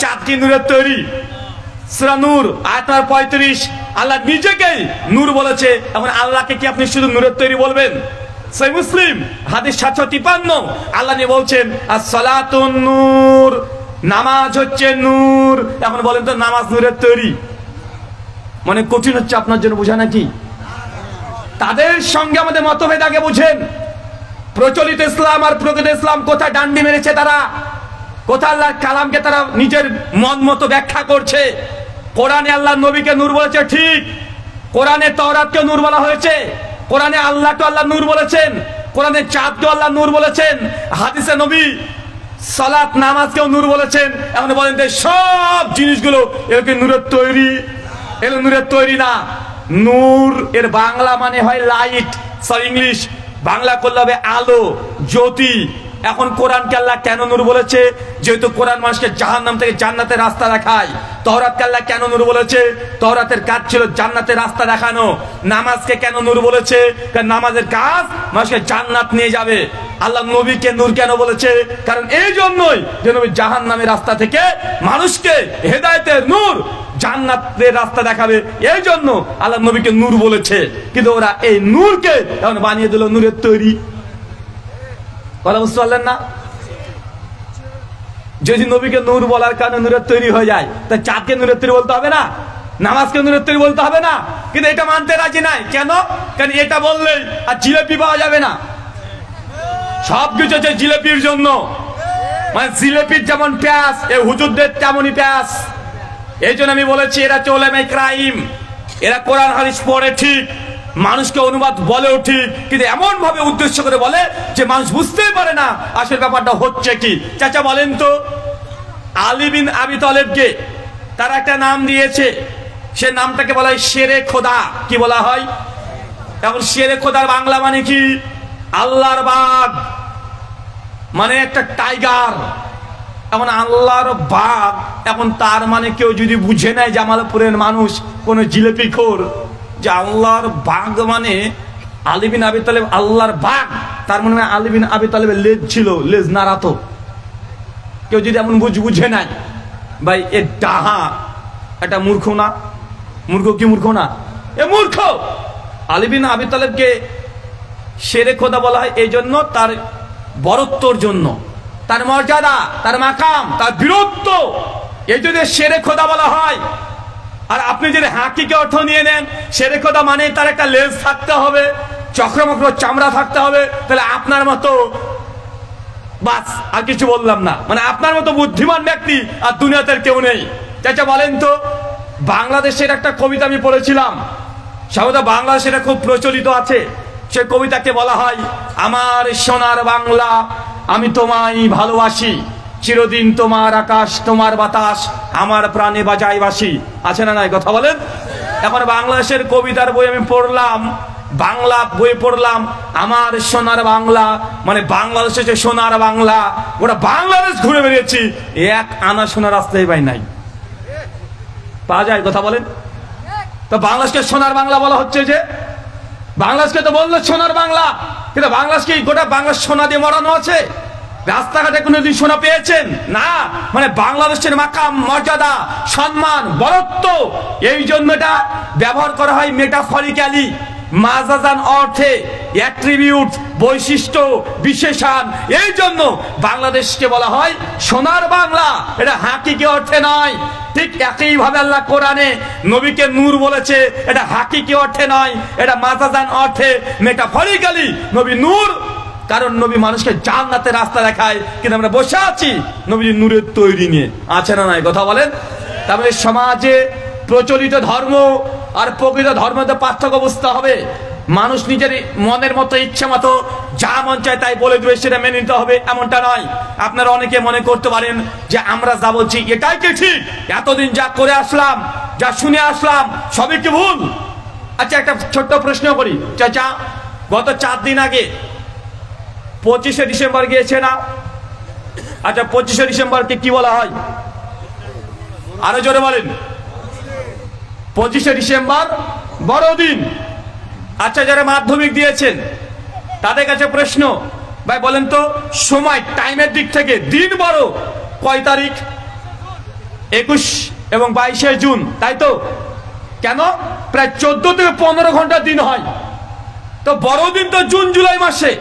চাঁদ কি নূরের তৈরি? সূরা নূর আয়াত নম্বর 35 আল্লাহ নিজেকেই নূর বলেছে। এখন আল্লাহকে কি আপনি শুধু নূরের তৈরি বলবেন? সহিহ মুসলিম হাদিস 753 আল্লাহ নিয়ে বলছেন as-সালাতুন নূর, নামাজ হচ্ছে নূর। এখন বলেন তো, নামাজ নূরের তৈরি? মানে কঠিন হচ্ছে আপনার জন্য বোঝা নাকি? তাদের সঙ্গে আমাদের মতভেদ আগে বুঝেন। প্রচলিত ইসলাম আর প্রকৃত ইসলাম কোথায় ডান্ডি মেরেছে তারা, কোথায় আল্লাহর কালামকে তারা নিজের মন মতো ব্যাখ্যা করছে। কোরআনে আল্লাহ নবীকে নূর বলেছে ঠিক, কোরআনে তাওরাতকে নূর বলা হয়েছে, কোরআনে আল্লাহকে আল্লাহ নূর বলেছেন, কোরআনে চাঁদকে আল্লাহ নূর বলেছেন, হাদিসে নবী সালাত নামাজকেও নূর বলেছেন। এখন বলেন যে সব জিনিসগুলো এগুলো নূরের তৈরি? এগুলো নূরের তৈরি না। নূর এর বাংলা মানে হয় লাইট, সরি ইংলিশ বাংলা করলে হবে আলো, জ্যোতি। এখন কোরআনকে আল্লাহ কেন নূর বলেছে? যেহেতু কোরআন মানুষকে জাহান্নাম থেকে জান্নাতের রাস্তা দেখায়। তাওরাতকে আল্লাহ কেন নূর বলেছে? তাওরাতের কাজ ছিল জান্নাতের রাস্তা দেখানো। নামাজকে কেন নূর বলেছে? কারণ নামাজের কাজ মানুষকে জান্নাত নিয়ে যাবে। আল্লাহ নবীকে নূর কেন বলেছে? কারণ এই জন্যই যে নবী জাহান্নামের রাস্তা থেকে মানুষকে হেদায়েতের নূর, জান্নাতের রাস্তা দেখাবে, এই জন্য আল্লাহ নবীকে নূর বলেছে। কিন্তু ওরা এই নূরকে এখন বানিয়ে দিল নূরের তৈরি। কথা বুঝতে পারলেন না? যদি নবীকে নূর বলার কারণে নূরের তৈরি হয়ে যায়, তা চাঁদকে নূরের তৈরি বলতে হবে না? নামাজকে নূরের তৈরি বলতে হবে না? কিন্তু এটা মানতে রাজি নাই কেন? কারণ এটা বললেই আর জিলেপি পাওয়া যাবে না। সবকিছু হচ্ছে জিলেপির জন্য। মানে জিলেপির যেমন প্যাস, এই হুজুরদের তেমনই প্যাস। এই জন্য আমি বলেছি এরা উলামায়ে ক্রাইম, এরা কোরআন হাদিস পড়ে ঠিক, মানুষকে অনুবাদ বলেও ঠিক, কিন্তু এমন ভাবে উদ্দেশ্য করে বলে যে মানুষ বুঝতেই পারে না আসলে ব্যাপারটা হচ্ছে কি। চাচা বলেন তো, আলী বিন আবি তালেবকে তারা একটা নাম দিয়েছে, সে নামটাকে বলা হয় শেরে খোদা। কি বলা হয়? এখন শেরে খোদার বাংলা মানে কি? আল্লাহর বাঘ, মানে একটা টাইগার। এখন আল্লাহর বাঘ, এখন তার মানে কেউ যদি বুঝে নেয় জামালপুরের মানুষ, কোন জিলেপি খোর, যে আল্লাহর বাঘ মানে আলী বিন আবি তালেব আল্লাহর বাঘ, তার মানে আলী বিন আবি তালেবের লেজ ছিল, লেজ নাড়াতো। কেউ যদি এমন বুঝে নাই, ভাই এ ডাহা, এটা মূর্খ না? মূর্খ কি মূর্খ না? এ মূর্খ। আলী বিন আবি তালেবকে শেরে খোদা বলা হয় এই জন্য, তার বরত্বর জন্য, তার মর্যাদা, তার মাকাম, তার বীরত্ব, এই জন্য শেরে খোদা বলা হয়। আর আপনি যদি হাকিকে অর্থ নিয়ে নেন, শেরে খোদা মানে তার একটা লেজ থাকতে হবে, চক্রমক্র চামড়া থাকতে হবে, তাহলে আপনার মতো, বাস আর কিছু বললাম না, মানে আপনার মতো বুদ্ধিমান ব্যক্তি আর দুনিয়াতে কেউ নেই। চাচা বলেন তো, বাংলাদেশের একটা কবিতা আমি পড়েছিলাম, সাধারণত বাংলাদেশে খুব প্রচলিত আছে। সে কবিতাকে বলা হয় আমার সোনার বাংলা, আমি তোমায় ভালোবাসি, চিরদিন তোমার আকাশ, তোমার বাতাস, আমার প্রাণে বাজায় বাসি। আছে না নাই? কথা বলেন। এখন বাংলাদেশের কবিতার বই আমি পড়লাম, বাংলা বই পড়লাম, আমার সোনার বাংলা, মানে বাংলাদেশে যে সোনার বাংলা, ওটা বাংলাদেশ ঘুরে বেরিয়েছি, এক আনা সোনার রাস্তায় পাই নাই, পাওয়া যায়? কথা বলেন তো। বাংলাদেশকে সোনার বাংলা বলা হচ্ছে যে, বাংলাদেশকে তো বললো সোনার বাংলা, কিন্তু বাংলাদেশকে গোটা বাংলাদেশ সোনা দিয়ে মরানো আছে? রাস্তাঘাটে কোনোদিন সোনা পেয়েছেন? না। মানে বাংলাদেশের মাকাম, মর্যাদা, সম্মান, বরত্ব, এই জন্য এটা ব্যবহার করা হয় মেটাফরিক্যালি, মাজাজান অর্থে, অ্যাট্রিবিউট, বৈশিষ্ট্য, বিশেষণ। এই জন্য বাংলাদেশকে বলা হয় সোনার বাংলা, এটা হাকিকি অর্থে নয়। ঠিক একইভাবে আল্লাহ কোরআনে নবীকে নূর বলেছে, এটা হাকিকি অর্থে নয়, এটা মাজাজান অর্থে, মেটাফরিক্যালি নবী নূর। কারণ নবী মানুষকে জান্নাতের রাস্তা দেখায়, কিন্তু আমরা বসে আছি নবী নূরের তৈরি নিয়ে। আছে না নাই? কথা বলেন। তারপরে সমাজে প্রচলিত ধর্ম আর প্রকৃত ধর্মতে পার্থক্য বুঝতে হবে। মানুষ নিজের মনের মতো, ইচ্ছা মতো যা মন চায় তাই বলে দেবে, সেটা মেনে নিতে হবে এমনটা নয়। আপনারা অনেকে মনে করতে পারেন যে আমরা যা বলছি এটাই কি ঠিক, এতদিন যা করে আসলাম, যা শুনে আসলাম সবই কি ভুল? আচ্ছা, একটা ছোট্ট প্রশ্ন করি। চাচা, গত 4 দিন আগে 25শে ডিসেম্বর গিয়েছে না? আচ্ছা, 25শে ডিসেম্বরকে কি বলা হয়? আরো জোরে বলেন। 25শে ডিসেম্বর বড়দিন। আচ্ছা, যারা মাধ্যমিক দিয়েছেন তাদের কাছে প্রশ্ন, ভাই বলেন তো, সময়, টাইমের দিক থেকে দিন বড় কয় তারিখ? 21 এবং 22শে জুন, তাই তো? কেন? প্রায় 14 থেকে 15 ঘন্টা দিন হয়। তো বড়দিন তো জুন জুলাই মাসে।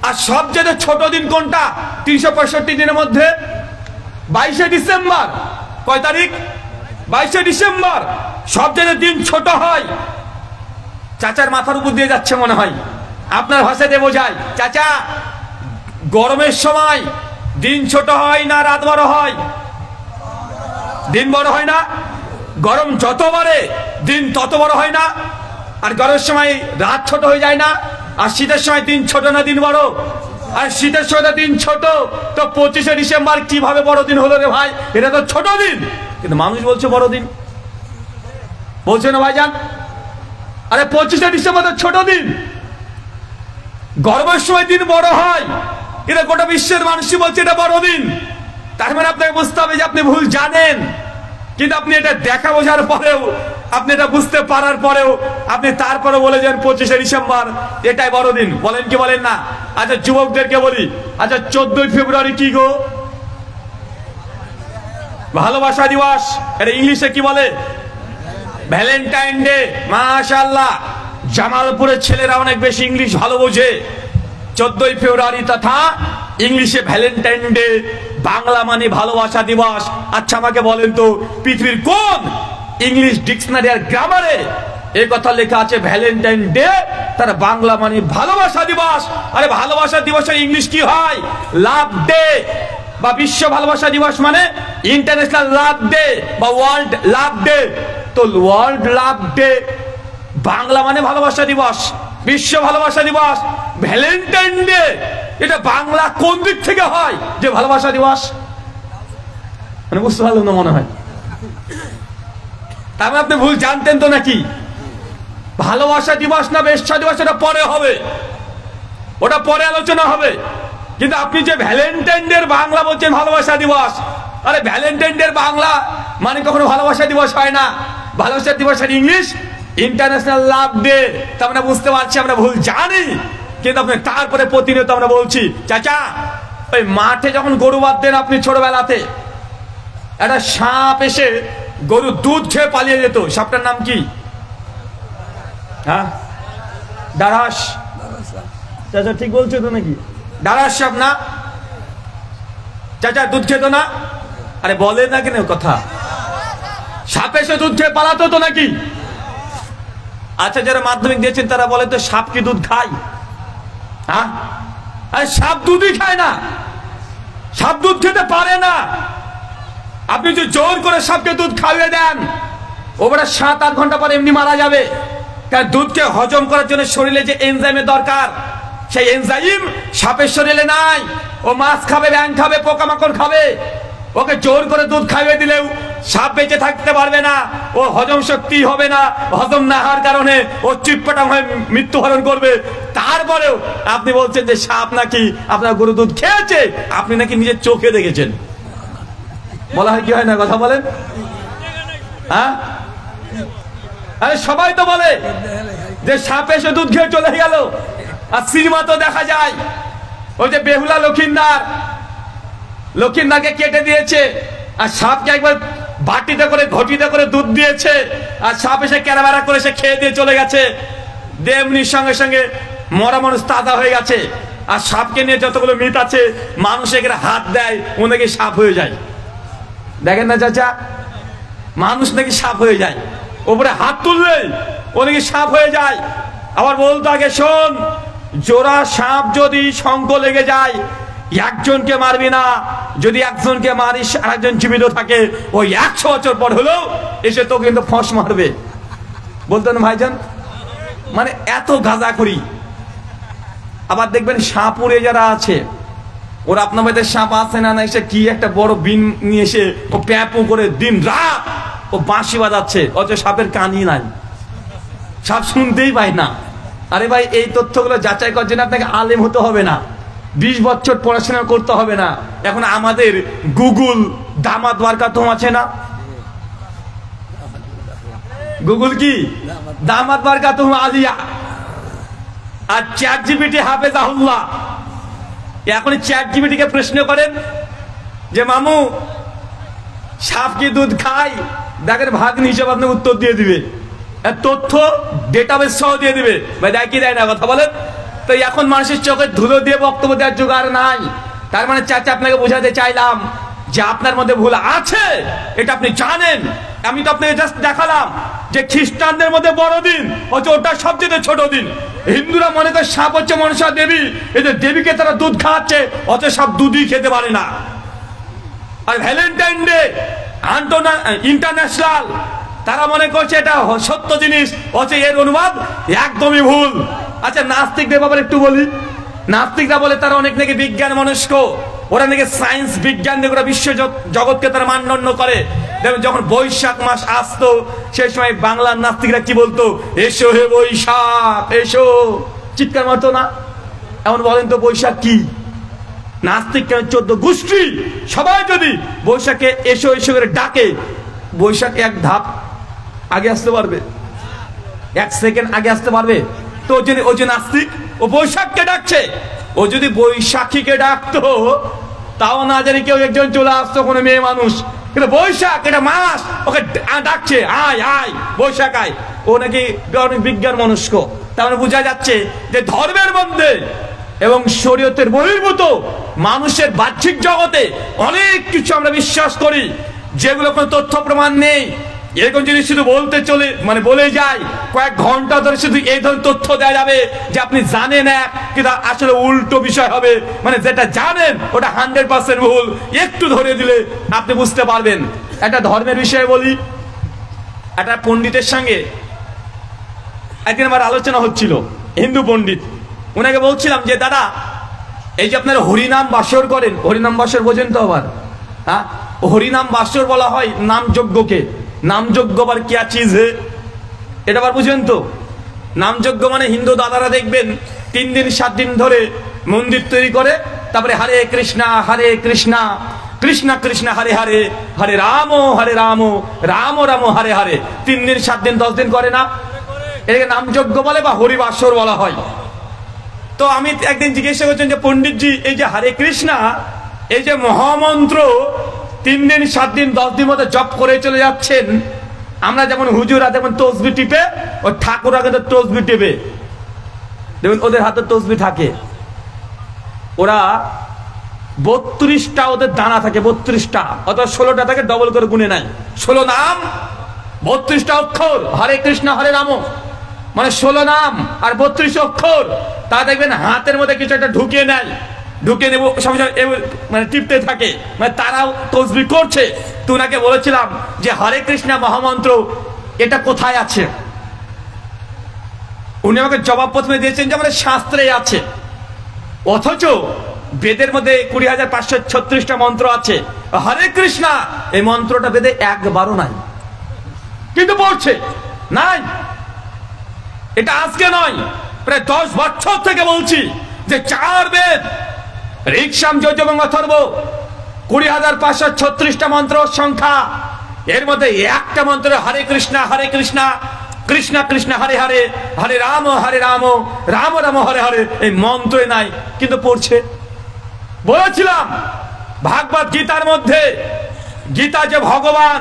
আর সবচেয়ে ছোট দিন কোনটা 365 দিনের মধ্যে? 22শে ডিসেম্বর। কয় তারিখ? 22শে ডিসেম্বর। সবচেয়ে দিন ছোট হয়। চাচার মাথার উপর দিয়ে যাচ্ছে মনে হয়, আপনার ভাষাতে বোঝায়। চাচা, গরমের সময় দিন ছোট হয় না রাত বড় হয়? দিন বড় হয় না? গরম যত বাড়ে দিন তত বড় হয় না? আর গরমের সময় রাত ছোট হয়ে যায় না? আর শীতের সময় দিন ছোট না দিন বড়? আর শীতের সময় দিন ছোট, তো 25শে ডিসেম্বর কিভাবে বড় দিন হলো রে ভাই? এটা তো ছোট দিন, কিন্তু মানুষ বলছে বড় দিন। বলছে না ভাইজান? আরে 25শে ডিসেম্বর তো ছোট দিন, গরমের সময় দিন বড় হয়, এটা গোটা বিশ্বের মানুষই বলছে এটা বড় দিন। তার মানে আপনাকে বুঝতে হবে যে আপনি ভুল জানেন, কিন্তু আপনি এটা দেখা বোঝার পরেও, আপনি এটা বুঝতে পারার পরেও আপনি তারপরে বলে যান 25শে ডিসেম্বর এটাই বড় দিন। বলেন কি বলেন না? আচ্ছা, যুবকদেরকে বলি, আচ্ছা 14ই ফেব্রুয়ারি কি গো? ভালোবাসা দিবস। এটা ইংলিশে কি বলে? Valentine day. মাশাআল্লাহ, জামালপুরের ছেলেরা অনেক বেশি ইংলিশ ভালো বোঝে। 14ই ফেব্রুয়ারি তথা ইংলিশে ভ্যালেন্টাইন ডে, বাংলা মানে ভালোবাসা দিবস। আচ্ছা, আমাকে বলেন তো, পৃথিবীর কোন ইংলিশ ডিকশনারি আর গ্রামারে এই কথা লেখা আছে ভ্যালেন্টাইন ডে তার বাংলা মানে ভালোবাসা দিবস? আরে ভালোবাসা দিবসের ইংলিশ কি হয়? লাভ ডে, বা বিশ্ব ভালোবাসা দিবস মানে ইন্টারন্যাশনাল লাভ ডে বা ওয়ার্ল্ড লাভ ডে। তো ওয়ার্ল্ড লাভ ডে বাংলা মানে ভালোবাসা দিবস, বিশ্ব ভালোবাসা দিবস। ভ্যালেন্টাইন ডে এটা বাংলা কোন দিক থেকে হয় যে ভালোবাসা দিবস? মানে বুঝতে পারলাম না মনে হয়। তার মানে আপনি ভুল জানতেন তো নাকি? ভালোবাসা দিবস না বেশ্যা দিবস ওটা পরে হবে, ওটা পরে আলোচনা হবে। কিন্তু আপনি যে ভ্যালেন্টাইন ডে বাংলা বলছেন ভালোবাসা দিবস, আরে ভ্যালেন্টাইন ডে বাংলা মানে কখনো ভালোবাসা দিবস হয় না। ভালোবাসা দিবসের ইংলিশ ইন্টারন্যাশনাল লাভ ডে। তা আমরা বুঝতে পারছি আমরা ভুল জানি, কিন্তু আপনি তারপরে প্রতিনিয়ত আমরা বলছি। চাচা, ওই মাঠে যখন গরু বাঁধতেন আপনি ছোটবেলাতে, একটা সাপ এসে গরু দুধ খেয়ে পালিয়ে যেত, সাপটার নাম কি? হ্যাঁ, ডারাস। চাচা ঠিক বলছো তো নাকি? ডারাস সাপ না? চাচা দুধ খেত না? আরে বলে না কেন কথা? সাপ এসে দুধ খেয়ে পালাতো তো নাকি? আচ্ছা, যারা মাধ্যমিক দিয়েছেন তারা বলে তো সাপ কি দুধ খায়? হ্যাঁ, আরে সাপ দুধই খায় না, সাপ দুধ খেতে পারে না। আপনি যে জোর করে সাপকে দুধ খাইয়ে দেন, ও বড় 7-8 ঘন্টা পরে এমনি মারা যাবে। কারণ দুধকে হজম করার জন্য শরীরে যে এনজাইমের দরকার, সেই এনজাইম সাপের শরীরে নাই। ও মাছ খাবে, ব্যাঙ খাবে, পোকামাকড় খাবে। ওকে জোর করে দুধ খাইয়ে দিলেও সাপ বেঁচে থাকতে পারবে না, ও হজম শক্তি হবে না। হজম না হওয়ার কারণে ও চিটপটাং হয়ে মৃত্যুবরণ করবে। তারপরেও আপনি বলছেন যে সাপ নাকি আপনার গরু দুধ খেয়েছে, আপনি নাকি নিজের চোখে দেখেছেন। বলা হয় কি হয় না? কথা বলেন। হ্যাঁ, আরে সবাই তো বলে যে সাপ এসে দুধ খেয়ে চলে গেল। আর সিনেমা তো দেখা যায়, ওই যে বেহুলা লক্ষিন্দারকে কেটে দিয়েছে, আর সাপকে একবার বাটিতে করে ঘটিতে করে দুধ দিয়েছে, আর সাপ এসে ক্যারাবেরা করে সে খেয়ে দিয়ে চলে গেছে। দেমনির সঙ্গে সঙ্গে মরা মানুষ তাজা হয়ে গেছে। আর সাপকে নিয়ে যতগুলো মিথ আছে, মানুষ এখানে হাত দেয়, ও নাকি সাপ হয়ে যায়। দেখেন না চাচা, মানুষ নাকি সাপ হয়ে যায়, ওপরে হাত তুললে ও নাকি সাপ হয়ে যায়। আবার বলতো আগে, শোন, জোড়া সাপ যদি শঙ্খ লেগে যায়, একজনকে মারবি না, যদি একজনকে মারিস আর একজন জীবিত থাকে, ওই 100 বছর পর হলেও এসে তো কিন্তু ফস মারবে। বলতেন ভাইজান, মানে এত গাঁজা করি। আবার দেখবেন সাপুরে যারা আছে, ওরা আপনার বাড়িতে সাপ আছে না, এসে কি একটা বড় বিন নিয়ে এসে ও প্যাপু করে দিন রাত ও বাঁশি বাজাচ্ছে, অথচ সাপের কানই নাই, সাপ শুনতেই পায় না। আরে ভাই, এই তথ্যগুলো যাচাই করার জন্য আপনাকে আলেম হতে হবে না, 20 বছর পড়াশোনা করতে হবে না। এখন আমাদের গুগল দামাত বারকাতুম আছে না, গুগল কি দামাত বারকাতুম আলিয়া, আর চ্যাট জিপিটি হাফেজাহুল্লাহ। এখন চ্যাট জিপিটি কে প্রশ্ন করেন যে মামু সাপ কি দুধ খায়, দেখেন ভাগ্নি হিসাবে আপনাকে উত্তর দিয়ে দিবে, তথ্য ডেটাবেস সহ দিয়ে দিবে। ভাই দেয় কি দেয় না, কথা বলেন তো। এখন মানুষের চোখে ধুলো দিয়ে বক্তব্য দেওয়ার জোগাড় নাই। তার মানে চাচা আপনাকে বোঝাতে চাইলাম যে আপনার মধ্যে ভুল আছে, এটা আপনি জানেন। আমি তো আপনাকে জাস্ট দেখালাম যে খ্রিস্টানদের মধ্যে বড়দিন, অথচ ওটা সবচেয়ে ছোট দিন। হিন্দুরা মনে করে সাপ হচ্ছে মনসা দেবী, এদের দেবীকে তারা দুধ খাওয়াচ্ছে, অথচ সব দুধই খেতে পারে না। আর ভ্যালেন্টাইন ডে ইন্টারন্যাশনাল, তারা মনে করছে এটা সত্য জিনিস, অথচ এর অনুবাদ একদমই ভুল। আচ্ছা, নাস্তিকদের ব্যাপারে একটু বলি। নাস্তিকরা বলে তারা অনেক নাকি বিজ্ঞান মনস্ক, ওরা নাকি সায়েন্স বিজ্ঞান দিয়ে ওরা বিশ্ব জগৎকে তারা মানদণ্ড করে। যখন বৈশাখ মাস আসতো, সেই সময় বাংলার নাস্তিকরা কি বলতো, এসো হে বৈশাখ এসো, চিৎকার মারতো না? এমন বলেন তো বৈশাখ কি? নাস্তিক কেন 14 গোষ্ঠী সবাই যদি বৈশাখে এসো এসো করে ডাকে, বৈশাখ এক ধাপ আগে আসতে পারবে, 1 সেকেন্ড আগে আসতে পারবে? তো ও যে নাস্তিক, ও বৈশাখকে ডাকছে। ও যদি বৈশাখীকে ডাকতো, তাও না জানি কেউ একজন চলে আসতো, কোনো মেয়ে মানুষ, কিন্তু বৈশাখ এটা মাস, ওকে ডাকছে আয় আয় বৈশাখ আয়। ও নাকি বিজ্ঞান মনস্ক। তার মানে বোঝা যাচ্ছে যে ধর্মের মধ্যে এবং শরীয়তের বহির্ভূত মানুষের বাহ্যিক জগতে অনেক কিছু আমরা বিশ্বাস করি, যেগুলো কোনো তথ্য প্রমাণ নেই। এরকম যদি শুধু বলে যায়, কয়েক ঘন্টা ধরে শুধু এই ধরনের তথ্য দেওয়া যাবে যে আপনি জানেন এক, কিন্তু আসলে উল্টো বিষয় হবে। মানে যেটা জানেন ওটা 100% ভুল, একটু ধরে দিলে আপনি বুঝতে পারবেন। একটা ধর্মের বিষয়ে বলি। একটা পণ্ডিতের সঙ্গে একদিন আমার আলোচনা হচ্ছিল, হিন্দু পণ্ডিত। ওনাকে বলছিলাম যে দাদা, এই যে আপনারা হরিনাম বাসর করেন, হরিনাম বাসর বোঝেন তো? আবার হ্যাঁ, হরিনাম বাসর বলা হয় নামযজ্ঞকে। নামযজ্ঞ আবার কি চিজ, এটা আবার বুঝেন তো? নামযজ্ঞ মানে হিন্দু দাদারা দেখবেন 3 দিন 7 দিন ধরে মন্দির তৈরি করে, তারপরে হরে কৃষ্ণা কৃষ্ণ কৃষ্ণ হরে হরে, হরে রাম রাম রাম হরে হরে, 3 দিন 7 দিন 10 দিন করে না? এটাকে নামযজ্ঞ বলে বা হরিবাসর বলা হয়। তো আমি একদিন জিজ্ঞাসা করছেন যে পণ্ডিতজি, এই যে হরে কৃষ্ণা, এই যে মহামন্ত্র 3 দিন 7 দিন 10 দিন মতো জপ করে চলে যাচ্ছেন, আমরা যেমন হুজুরা যেমন তসবি টিপে, ও ঠাকুরা কিন্তু তসবি টিপে, দেখুন ওদের হাতে তসবি থাকে। ওরা 32টা ওদের দানা থাকে, 32টা অথবা 16টা থাকে, ডবল করে গুনে নেয়। 16 নাম 32টা অক্ষর, হরে কৃষ্ণ হরে রাম, মানে 16 নাম আর 32 অক্ষর। তা দেখবেন হাতের মধ্যে কিছু একটা ঢুকিয়ে নেয়, ঢুকিয়ে নেব সবসময় মানে টিপতে থাকে, মানে তারাও তসবিহ করছে। তো ওনাকে বলেছিলাম যে হরে কৃষ্ণ মহামন্ত্র এটা কোথায় আছে? উনি আমাকে জবাব প্রথমে দিয়েছেন যে আমাদের শাস্ত্রে আছে, অথচ বেদের মধ্যে 20,536টা মন্ত্র আছে। হরে কৃষ্ণ এই মন্ত্রটা বেদে একবারও নাই, কিন্তু পড়ছে নাই। এটা আজকে নয়, প্রায় 10 বছর থেকে বলছি যে 4 বেদ ঋক্সাম যজুর এবং অথর্ব 20,536টা মন্ত্র সংখ্যা, এর মধ্যে একটা মন্ত্র হরে কৃষ্ণ কৃষ্ণ কৃষ্ণ হরে হরে, হরে রাম রাম রাম হরে হরে, এই মন্ত্রই নাই, কিন্তু পড়ছে। বলেছিলাম ভাগবত গীতার মধ্যে, গীতা যে ভগবান,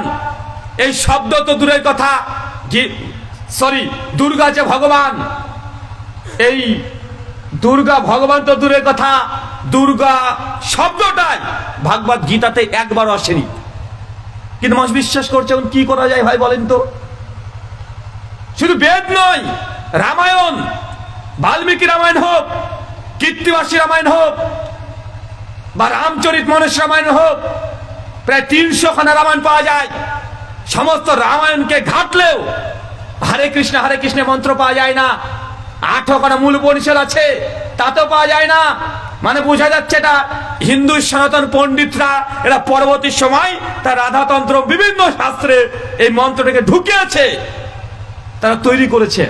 এই শব্দ তো দূরের কথা, দুর্গা যে ভগবান, এই দুর্গা ভগবান তো দূরের কথা, দুর্গা শব্দটাই ভাগবত গীতাতে একবার আসেনি, কিন্তু মানুষ বিশ্বাস করছে। এখন কি করা যায় ভাই বলেন তো? শুধু বেদ নয়, রামায়ণ, বাল্মীকি রামায়ণ হোক, কীর্তিবাসী রামায়ণ হোক, বা রামচরিত মানস রামায়ণ হোক, প্রায় 300 খানা রামায়ণ পাওয়া যায়। সমস্ত রামায়ণকে ঘাটলেও হরে কৃষ্ণ মন্ত্র পাওয়া যায় না। 18 খানা মূল উপনিষদ আছে, তাতেও পাওয়া যায় না। মানে বোঝা যাচ্ছে এটা হিন্দু সনাতন পণ্ডিতরা এরা পরবর্তী সময় তার রাধাতন্ত্র বিভিন্ন শাস্ত্রে এই মন্ত্রটাকে ঢুকিয়েছে, তারা তৈরি করেছে।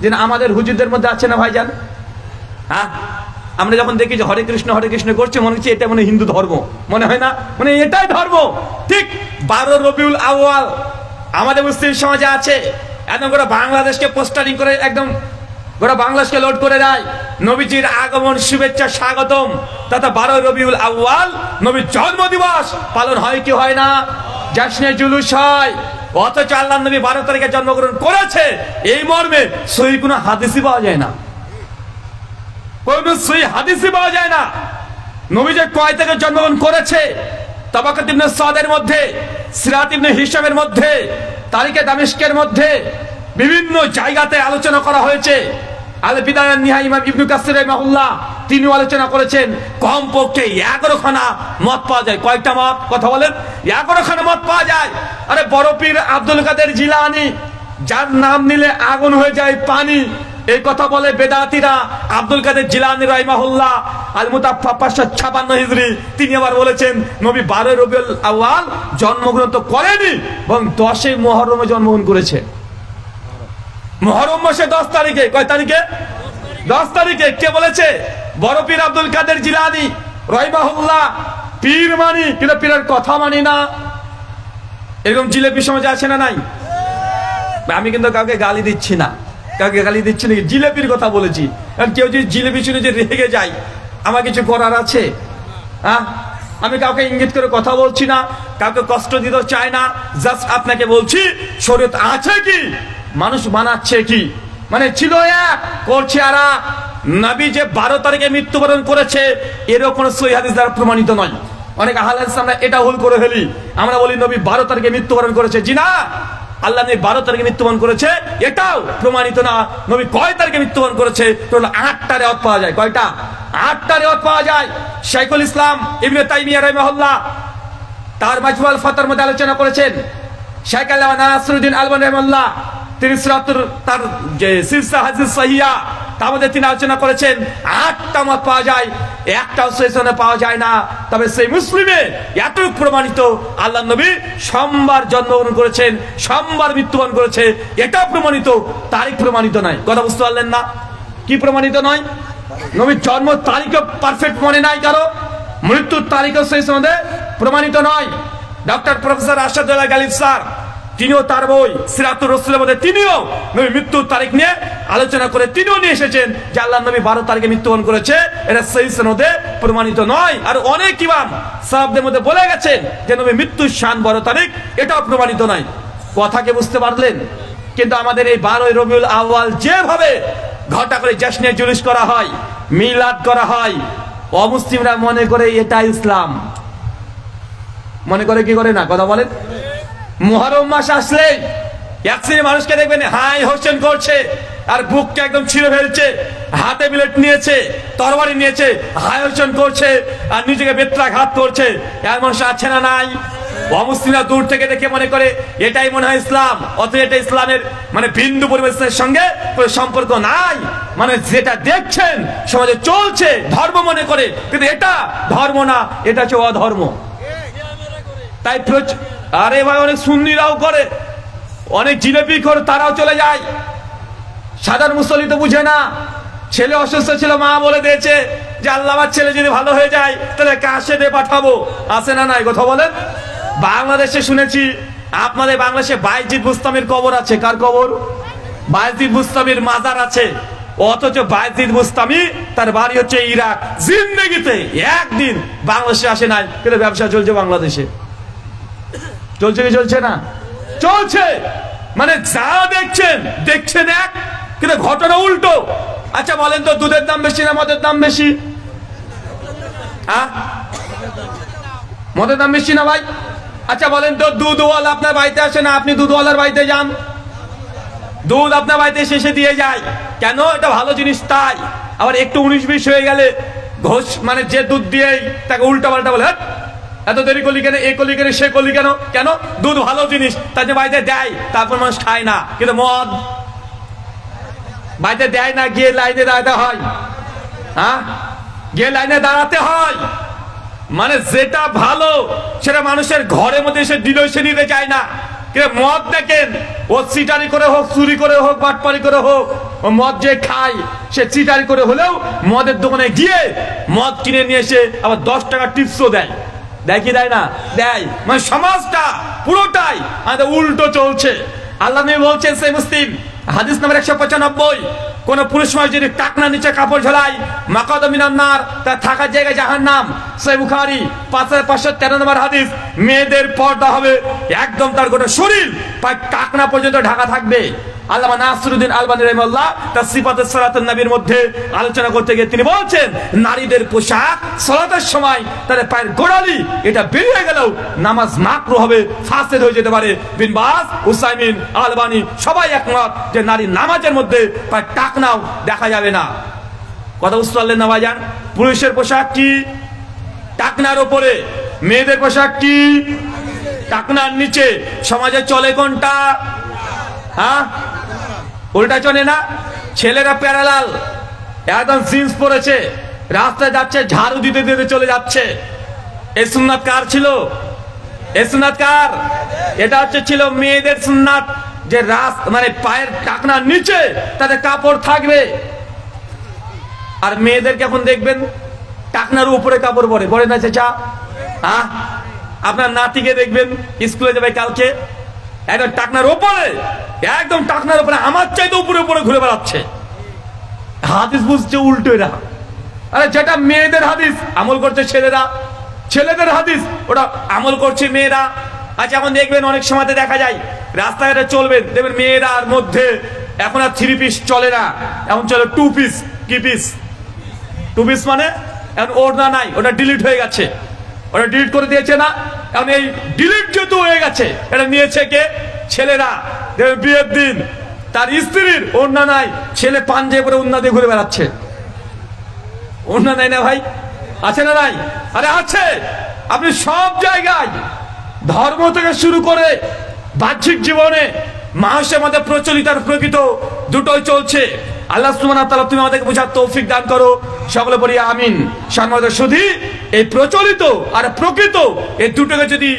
যে আমাদের হুজুরদের মধ্যে আছে না ভাইজান? হ্যাঁ, আমরা যখন দেখি যে হরে কৃষ্ণ করছে, মনে হচ্ছে এটা মনে হিন্দু ধর্ম, মনে হয় না? মানে এটাই ধর্ম। ঠিক 12 রবিউল আউয়াল আমাদের মুসলিম সমাজে আছে, একদম গোটা বাংলাদেশকে পোস্টারিং করে, একদম গোটা বাংলাদেশকে লোড করে দেয়, নবীজির আগমন শুভেচ্ছা স্বাগতম, তথা 12 রবিউল আউয়াল নবীর জন্মদিবস পালন হয় কি হয় না? জশ্নে জুলুস হয়। অথচ আল্লাহ নবী 12 তারিখে জন্মগ্রহণ করেছে, এই মর্মে সহি কোনো হাদিসই পাওয়া যায় না, কোন সহি হাদিসই পাওয়া যায় না। নবী যে কয় তারিখে জন্মগ্রহণ করেছে, তাবাকাত ইবনে সাদের মধ্যে, সিরাত ইবনে হিশামের মধ্যে, তারিখে দামেস্কের মধ্যে বিভিন্ন জায়গাতে আলোচনা করা হয়েছে। আল বিদায়া নিহায়া ইমাম ইবনে কাসির রাহিমাহুল্লাহ তিনিও আলোচনা করেছেন। কমপক্ষে 11 খানা মত পাওয়া যায়। কয়টা মত? কথা বলেন। 11 খানা মত পাওয়া যায়। আরে বড় পীর আব্দুল কাদের জিলানী, যার নাম নিলে আগুন হয়ে যায় পানি, এই কথা বলে বেদাতীরা। আব্দুল কাদের জিলানী রাহিমাহুল্লাহ আল মুতাফা 556 হিজরি, তিনি আবার বলেছেন নবী 12 রবিউল আউয়াল জন্মগ্রহণ তো করেনি, বরং 10 মুহররমে জন্মগ্রহণ করেছে। মুহররম মাসে 10 তারিখে। কয় তারিখে? 10 তারিখে। কে বলেছে? বড় পীর আব্দুল কাদের জিলানী রাহিমাহুল্লাহ। পীর মানি, কিন্তু পীরের কথা মানি না। এরকম জিলেপি সমাজে আছে না নাই? আমি কিন্তু কাউকে গালি দিচ্ছি না, কাউকে গালি দিচ্ছি না, জিলেপির কথা বলেছি। কারণ কেউ যদি জিলেপি শুনে যে রেগে যায়, আমার কিছু করার আছে? হ্যাঁ, আমি কাউকে ইঙ্গিত করে কথা বলছি না, কাউকে কষ্ট দিতে চাই না। জাস্ট আপনাকে বলছি শরীয়ত আছে কি, মানুষ বানাচ্ছে কি। মানে ছিল এক, করছে আর এক। নবী যে 12 তারিখে মৃত্যুবরণ করেছে, এরও কোনো সহিহ হাদিস দ্বারা প্রমাণিত নয়। অনেক আহলে হাদিস আমরা এটা ভুল করে ফেলি, আমরা বলি নবী 12 তারিখে মৃত্যুবরণ করেছে। জি না, আল্লাহ নবী 12 তারিখে মৃত্যুবরণ করেছে এটাও প্রমাণিত না। নবী কয় তারিখে মৃত্যুবরণ করেছে? 8টা রেওয়ায়াত পাওয়া যায়। কয়টা? 8টা রেওয়ায়াত পাওয়া যায়। শাইখুল ইসলাম ইবনে তাইমিয়া রাহিমাহুল্লাহ তার মাজমুউল ফাতাওয়ার মধ্যে আলোচনা করেছেন। শাইখ আল্লামা নাসিরউদ্দিন আলবানী রাহিমাহুল্লাহ তিনি তার যে সিলসিলা হাদিস সহিহা তার মধ্যে তিনি আলোচনা করেছেন 8টা মত পাওয়া যায়, একটাও সহিহ পাওয়া যায় না। তবে সেই মুসলিমে এতটুকু প্রমাণিত আল্লাহ নবী সোমবার জন্মগ্রহণ করেছেন, সোমবার মৃত্যুবরণ করেছে, এটা প্রমাণিত, তারিখ প্রমাণিত নাই। কথা বুঝতে পারলেন না? কি প্রমাণিত নয়? নবীর জন্ম তারিখও পারফেক্ট মনে নাই কারো, মৃত্যুর তারিখও সেই সনদে প্রমাণিত নয়। ডক্টর প্রফেসর আরশাদুল্লাহ গালিব স্যার তিনিও তার বই সিরাতুর রাসূলের মধ্যে তিনিও নবী মৃত্যুর তারিখ নিয়ে আলোচনা করে তিনিও নিয়ে এসেছেন যে আল্লাহ নবী 12 তারিখে মৃত্যুবরণ করেছে, এটা সহিহ সনদে প্রমাণিত নয়। আর অনেক ইমাম সাহাবদের মধ্যে বলে গেছেন যে নবী মৃত্যুর শান 12 তারিখ, এটাও প্রমাণিত নয়। কথাকে বুঝতে পারলেন? কিন্তু আমাদের এই 12 রবিউল আউয়াল যেভাবে ঘটা করে জশ্নে জুলুস করা হয়, মিলাদ করা হয়, অমুসলিমরা মনে করে এটা ইসলাম। মনে করে কি করে না? কথা বলেন। মুহররম মাস আসলে এক শ্রেণীর মানুষকে দেখবেন হাই হোসেন করছে, আর বুককে একদম ছিঁড়ে ফেলছে, হাতে বিলেট নিয়েছে, তরবারি নিয়েছে, হাই হোসেন করছে, আর নিজেকে বেত্রাঘাত করছে। এর মানুষ আছে না নাই? অমুসলিমরা দূর থেকে দেখে মনে করে এটাই মনে হয় ইসলাম, অথচ এটা ইসলামের মানে বিন্দু পরিবেশের সঙ্গে কোনো সম্পর্ক নাই। মানে যেটা দেখছেন সমাজে চলছে ধর্ম মনে করে, কিন্তু এটা ধর্ম না, এটা হচ্ছে অধর্ম। তাই আরে ভাই, অনেক সুন্নিরাও করে, অনেক জিলেপি করে, তারাও চলে যায়। সাধারণ মুসল্লি তো বুঝে না। ছেলে অসুস্থ ছিল, মা বলে দিয়েছে যে আল্লাহ আমার ছেলে যদি ভালো হয়ে যায় তাহলে কাশে দিয়ে পাঠাবো। আছে না নাই? কথা বলেন। বাংলাদেশে শুনেছি আপনাদের বাংলাদেশে বাইজিদ বুস্তামের কবর আছে। কার কবর? বায়েজিদ বুস্তামির মাজার আছে, অথচ বায়েজিদ বুস্তামি তার বাড়ি হচ্ছে ইরাক। জিন্দেগিতে একদিন বাংলাদেশে আসে নাই, কিন্তু ব্যবসা চলছে বাংলাদেশে। চলছে কি চলছে না? চলছে। মানে যা দেখছেন এক, কিন্তু ঘটনা উল্টো। আচ্ছা বলেন তো, দুধের দাম বেশি না মদের দাম বেশি? মদের দাম বেশি না ভাই? আচ্ছা বলেন তো, দুধওয়ালা আপনার বাড়িতে আসে না, আপনি দুধওয়ালার বাড়িতে যান, দুধ আপনার বাড়িতে শেষে দিয়ে যায় কেন? এটা ভালো জিনিস তাই। আবার একটু 19-20 হয়ে গেলে ঘোষ মানে যে দুধ দিয়ে তাকে উল্টা পাল্টা বলে, এত দেরি করলি কেন, এ করলি কেন, সে করলি কেন? কেন? দুধ ভালো জিনিস, তার যে বাড়িতে দেয়, তারপর মানুষ খায় না। কিন্তু মদ বাড়িতে দেয় না, গিয়ে লাইনে দাঁড়াতে হয়। গিয়ে লাইনে দাঁড়াতে হয়। মানে যেটা ভালো সেটা মানুষের ঘরের মধ্যে এসে দিল, সে নিতে চায় না। কিন্তু মদ দেখেন, ও চিটারি করে হোক, চুরি করে হোক, বাটপারি করে হোক, ও মদ যে খায় সে চিটারি করে হলেও মদের দোকানে গিয়ে মদ কিনে নিয়ে এসে আবার 10 টাকা টিপসও দেয়। দেয় কি দেয় না? দেয়। মানে সমাজটা পুরোটাই আমাদের উল্টো চলছে। আল্লাহ নবী বলছেন, সহিহ মুসলিম হাদিস নাম্বার 195, কোন পুরুষ মানুষ যদি টাকনা নিচে কাপড় ঝোলায়, মাকাদা মিনান নার, তার থাকার জায়গায় জাহান্নাম। সহিহ বুখারী 5513 নম্বর হাদিস। মেয়েদের পর্দা হবে, একদম তার গোটা শরীর প্রায় টাকনা পর্যন্ত ঢাকা থাকবে। আল্লামা নাসিরুদ্দিন আলবানী রাহিমাহুল্লাহ তার সিফাতুস সালাতুন নবীর মধ্যে আলোচনা করতে গিয়ে তিনি বলছেন, নারীদের পোশাক সালাতের সময় তাদের পায়ের গোড়ালি এটা বেরিয়ে গেলেও নামাজ মাকরুহ হবে, ফাসেদ হয়ে যেতে পারে। বিন বাজ, উসাইমিন, আলবানী সবাই একমত যে নারী নামাজের মধ্যে পায়ের টাকনাও দেখা যাবে না। কথা বুঝতে পারলেন না ভাইজান? পুরুষের পোশাক কি? টাকনার উপরে। মেয়েদের পোশাক কি? টাকনার নিচে। সমাজে চলে কোনটা? উল্টা চলে না? ছেলেরা প্যারালাল একদম জিন্স পরেছে, রাস্তায় যাচ্ছে, ঝাড়ু দিতে দিতে চলে যাচ্ছে। এই সুন্নাত কার ছিল? এই সুন্নাত কার? এটা হচ্ছে ছিল মেয়েদের সুন্নাত, যে মানে পায়ের টাকনার নিচে তাদের কাপড় থাকবে। আর মেয়েদেরকে এখন দেখবেন টাকনার উপরে কাপড় পরে না চেঁচা? আপনার নাতিকে দেখবেন স্কুলে যাবে কালকে, একদম টাকনার উপরে, একদম টাকনার উপরে, আমার চাইতে উপরে উপরে ঘুরে বেড়াচ্ছে। হাদিস বুঝছে উল্টো এরা। আরে যেটা মেয়েদের হাদিস আমল করছে ছেলেরা, ছেলেদের হাদিস ওটা আমল করছে মেয়েরা। আচ্ছা এখন দেখবেন অনেক সময় দেখা যায় রাস্তাঘাটে চলবেন, দেখবেন মেয়েরার মধ্যে এখন আর 3 পিস চলে না, এখন চলে 2 পিস। কি পিস? 2 পিস মানে এখন ওড়না নাই, ওটা ডিলিট হয়ে গেছে, ওটা ডিলিট করে দিয়েছে না। এখন এই ডিলিট যেহেতু হয়ে গেছে, এটা নিয়েছে কে? ছেলেরা। বিয়ের দিন তার স্ত্রীর ওড়না নাই, ছেলে পাঞ্জাবি পরে ওড়না দিয়ে ঘুরে বেড়াচ্ছে। ওড়না নাই না ভাই? আছে না নাই? আরে আছে। আপনি সব জায়গায় ধর্ম থেকে শুরু করে বাহ্যিক জীবনে মানুষের মধ্যে প্রচলিত আর প্রকৃত দুটোই চলছে। আল্লাহ সুবহানাহু ওয়া তাআলা তুমি আমাদেরকে বোঝার তৌফিক দান করো, সকলে বলি আমিন। সম্মানিত সুধী, এই প্রচলিত আর প্রকৃত এই দুটোকে যদি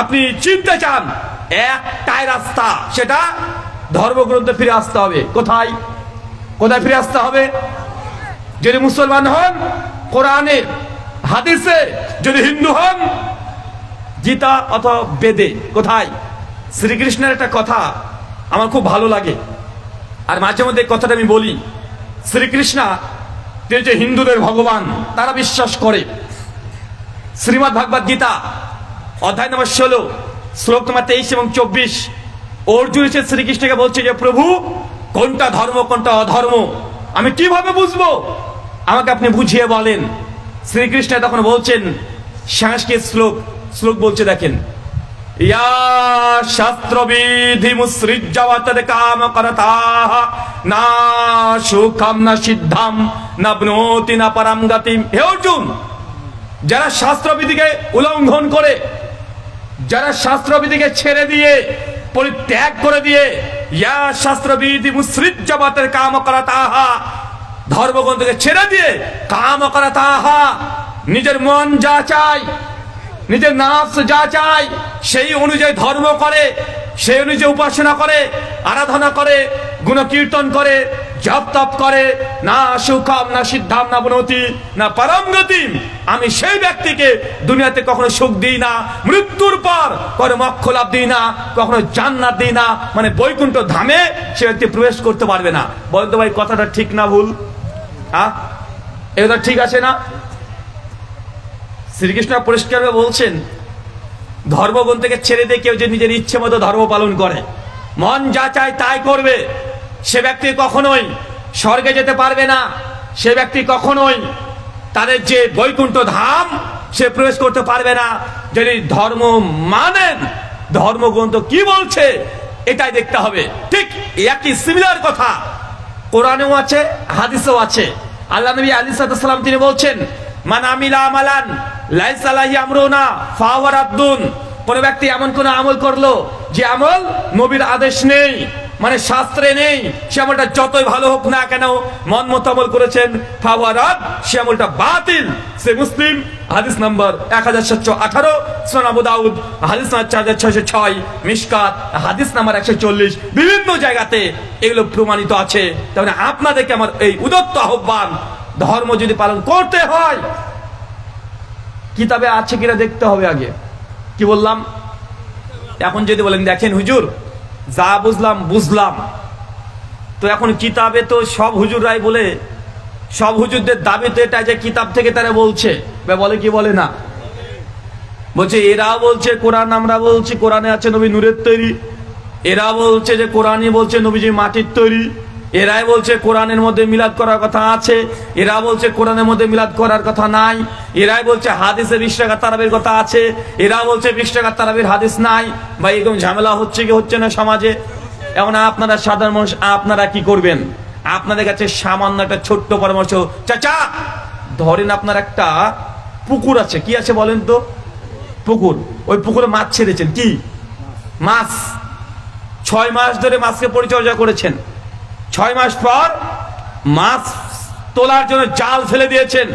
আপনি চিনতে চান, একটাই রাস্তা, সেটা ধর্মগ্রন্থে ফিরে আসতে হবে। কোথায়? কোথায় ফিরে আসতে হবে? যদি মুসলমান হন কোরআনে হাদিসে, যদি হিন্দু হন গীতা অথবা বেদে। কোথায়? শ্রীকৃষ্ণের একটা কথা আমার খুব ভালো লাগে, আর মাঝে মধ্যে কথাটা আমি বলি। শ্রীকৃষ্ণ তিনি যে হিন্দুদের ভগবান তারা বিশ্বাস করে, শ্রীমদ্ ভাগবত গীতা অধ্যায় নম্বর 16 শ্লোক নম্বর 23 এবং 24 অর্জুন এসে শ্রীকৃষ্ণকে বলছে যে প্রভু কোনটা ধর্ম কোনটা অধর্ম আমি কিভাবে বুঝবো, আমাকে আপনি বুঝিয়ে বলেন। শ্রীকৃষ্ণ তখন বলছেন সংস্কৃত শ্লোক বলছে, দেখেন, ইয়া শাস্ত্রবিধি মুসৃজ্যবতদ কাম করতাঃ না সুখম না সিদ্ধাম না বনোতি না পরম গতিম। হে অর্জুন, যারা শাস্ত্রবিধিকে উল্লঙ্ঘন করে, যারা শাস্ত্রবিধিকে ছেড়ে দিয়ে পরিত্যাগ করে দিয়ে, ইয়া শাস্ত্রবিধি মুসৃজ্যবতদ কাম করতাঃ, ধর্মগ্রন্থকে ছেড়ে দিয়ে কাম করতাঃ, নিজের মন যা চায়, নিজের নাফস যা চায় সেই অনুযায়ী ধর্ম করে, সেই অনুযায়ী উপাসনা করে, আরাধনা করে, গুণ কীর্তন করে, জপ তপ করে, না সুখম না সিদ্ধাম না বনতি না পরম গতিম, আমি সেই ব্যক্তিকে দুনিয়াতে কখনো সুখ দিই না, মৃত্যুর পর কোনো মোক্ষ লাভ দিই না, কখনো জান্নাত দিই না, মানে বৈকুণ্ঠ ধামে সে ব্যক্তি প্রবেশ করতে পারবে না। বলতো ভাই কথাটা ঠিক না ভুল? হ্যাঁ, এটা ঠিক আছে না? শ্রীকৃষ্ণ পরিষ্কারভাবে বলছেন, ধর্মগ্রন্থকে ছেড়ে দিয়ে কেউ যে নিজের ইচ্ছে মতো ধর্ম পালন করে, মন যা চায় তাই করবে, সে ব্যক্তি কখনোই স্বর্গে যেতে পারবে না, সে ব্যক্তি কখনোই তাদের যে বৈকুণ্ঠ ধাম সে প্রবেশ করতে পারবে না। যদি ধর্ম মানেন, ধর্মগ্রন্থ কি বলছে এটাই দেখতে হবে। ঠিক একই সিমিলার কথা কোরআনেও আছে, হাদিসেও আছে। আল্লাহ নবী আলাইহিস সালাম তিনি বলছেন, মান আমিলা আমালান লাইসা আলাইহি আমরুনা ফাহুয়া রাদ্দুন, কোন ব্যক্তি এমন কোন আমল করলো যে আমল নবীর আদেশ নেই, মানে শাস্ত্রে নেই, সে আমলটা যতই ভালো হোক না কেন, মন মতো আমল করেছেন, ফাহুয়া রাদ, সে আমলটা বাতিল। সে মুসলিম হাদিস নাম্বার 1718, সুনান আবু দাউদ হাদিস নাম্বার 4606, মিশকাত হাদিস নাম্বার 140, বিভিন্ন জায়গাতে এগুলো প্রমাণিত আছে। তাহলে আপনাদেরকে আমার এই উদাত্ত আহ্বান, ধর্ম যদি পালন করতে হয় কিতাবে আছে কিনা দেখতে হবে আগে। কি বললাম? এখন যদি বলেন দেখেন হুজুর যা বুঝলাম বুঝলাম, তো এখন কিতাবে তো সব হুজুররাই বলে, সব হুজুরদের দাবি তো এটা যে কিতাব থেকে তারা বলছে, বলে কি বলে না? বলছে এরা বলছে কোরআন, আমরা বলছি কোরআনে আছে নবী নূরের তৈরি, এরা বলছে যে কোরআনই বলছে নবীজি মাটির তৈরি, এরাই বলছে কোরআনের মধ্যে মিলাদ করার কথা আছে, এরা বলছে কোরআনের মধ্যে মিলাদ করার কথা নাই, এরাই বলছে হাদিসে 20 রাকাত তারাবির কথা আছে, এরা বলছে 20 রাকাত তারাবির হাদিস নাই। ভাই এরকম ঝামেলা হচ্ছে কি হচ্ছে না সমাজে? এখন আপনারা সাধারণ মানুষ আপনারা কি করবেন? আপনাদের কাছে সামান্য একটা ছোট্ট পরামর্শ, চাচা ধরেন আপনার একটা পুকুর আছে, কি আছে বলেন তো? পুকুর, ওই পুকুরে মাছ ছেড়েছেন, কি মাছ, 6 মাস ধরে মাছকে পরিচর্যা করেছেন, 6 মাস পর মাছ তোলার জন্য জাল ফেলে দিয়েছেন,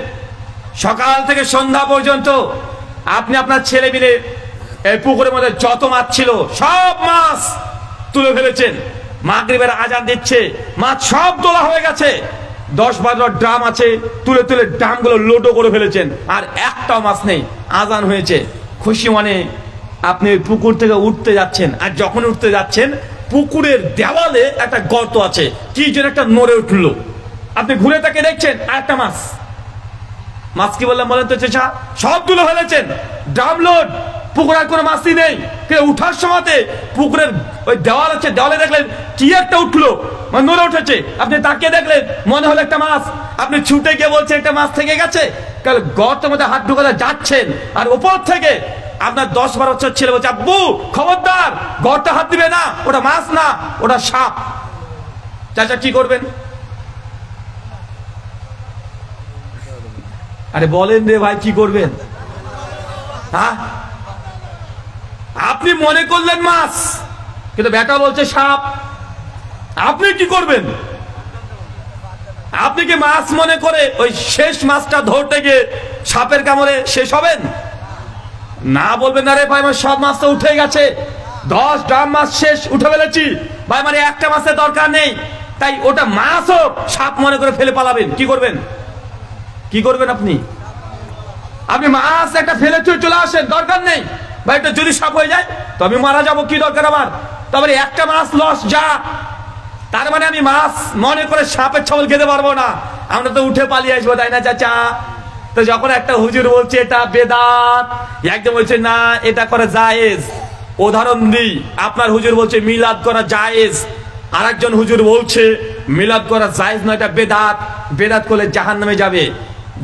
সকাল থেকে সন্ধ্যা পর্যন্ত আপনি আপনার ছেলে মিলে এই পুকুরের মধ্যে যত মাছ ছিল সব মাছ তুলে ফেলেছেন। মাগরিবের আজান দিচ্ছে, মাছ সব তোলা হয়ে গেছে, 10-12 ড্রাম আছে, তুলে তুলে ড্রামগুলো লোডও করে ফেলেছেন, আর একটাও মাছ নেই। আজান হয়েছে, খুশি মনে আপনি পুকুর থেকে উঠতে যাচ্ছেন, আর যখন উঠতে যাচ্ছেন পুকুরের দেওয়ালে একটা গর্ত আছে, কি যেন একটা নড়ে উঠলো, আপনি ঘুরে তাকে দেখছেন আর একটা মাছ। মাছ কি বললাম বলেন তো চেঁচা? সব তুলে ফেলেছেন, ড্রাম লোড, পুকুর আর কোনো মাছই নেই। উঠার সময়তে পুকুরের ওই দেওয়াল আছে, দেওয়ালে দেখলেন কি একটা উঠলো, মানে নড়ে উঠেছে, আপনি তাকিয়ে দেখলেন মনে হলো একটা মাছ, আপনি ছুটে গিয়ে বলছেন একটা মাছ থেকে গেছে, কারণ গর্তের মধ্যে হাত ঢুকাতে যাচ্ছেন, আর উপর থেকে আপনার 10-12 বছর ছেলে বলছে আব্বু খবরদার গর্তে হাত দিবে না, ওটা মাছ না, ওটা সাপ। চাচা কি করবেন? আরে বলেন রে ভাই, কি করবেন? হ্যাঁ, আপনি মনে করলেন মাছ, কিন্তু বেটা বলছে সাপ, আপনি কি করবেন? আপনি কি মাছ মনে করে ওই শেষ মাছটা ধরতে গিয়ে সাপের কামড়ে শেষ হবেন? না, বলবেন না রে ভাই আমার সব মাছ তো উঠে গেছে, 10 ড্রাম মাছ শেষ উঠে ফেলেছি ভাই, মানে একটা মাছের দরকার নেই, তাই ওটা মাছ হোক সাপ মনে করে ফেলে পালাবেন। কি করবেন? কি করবেন আপনি? আপনি মাছ একটা ফেলে চলে আসেন, দরকার নেই ভাই, এটা যদি সাপ হয়ে যায় তো আমি মারা যাবো, কি দরকার আমার? তারপরে একটা মাছ লস যা, তার মানে আমি মাছ মনে করে সাপের ছবল খেতে পারবো না, আমরা তো উঠে পালিয়ে আসবো, তাই না চাচা? তো যখন একটা হুজুর বলছে এটা বেদাত, একদম বলছে না এটা করা জায়েজ, উদাহরণ দিই, আপনার হুজুর বলছে মিলাদ করা জায়েজ, আর একজন হুজুর বলছে মিলাদ করা জায়েজ নয়, এটা বেদাত, বেদাত করলে জাহান্নামে যাবে।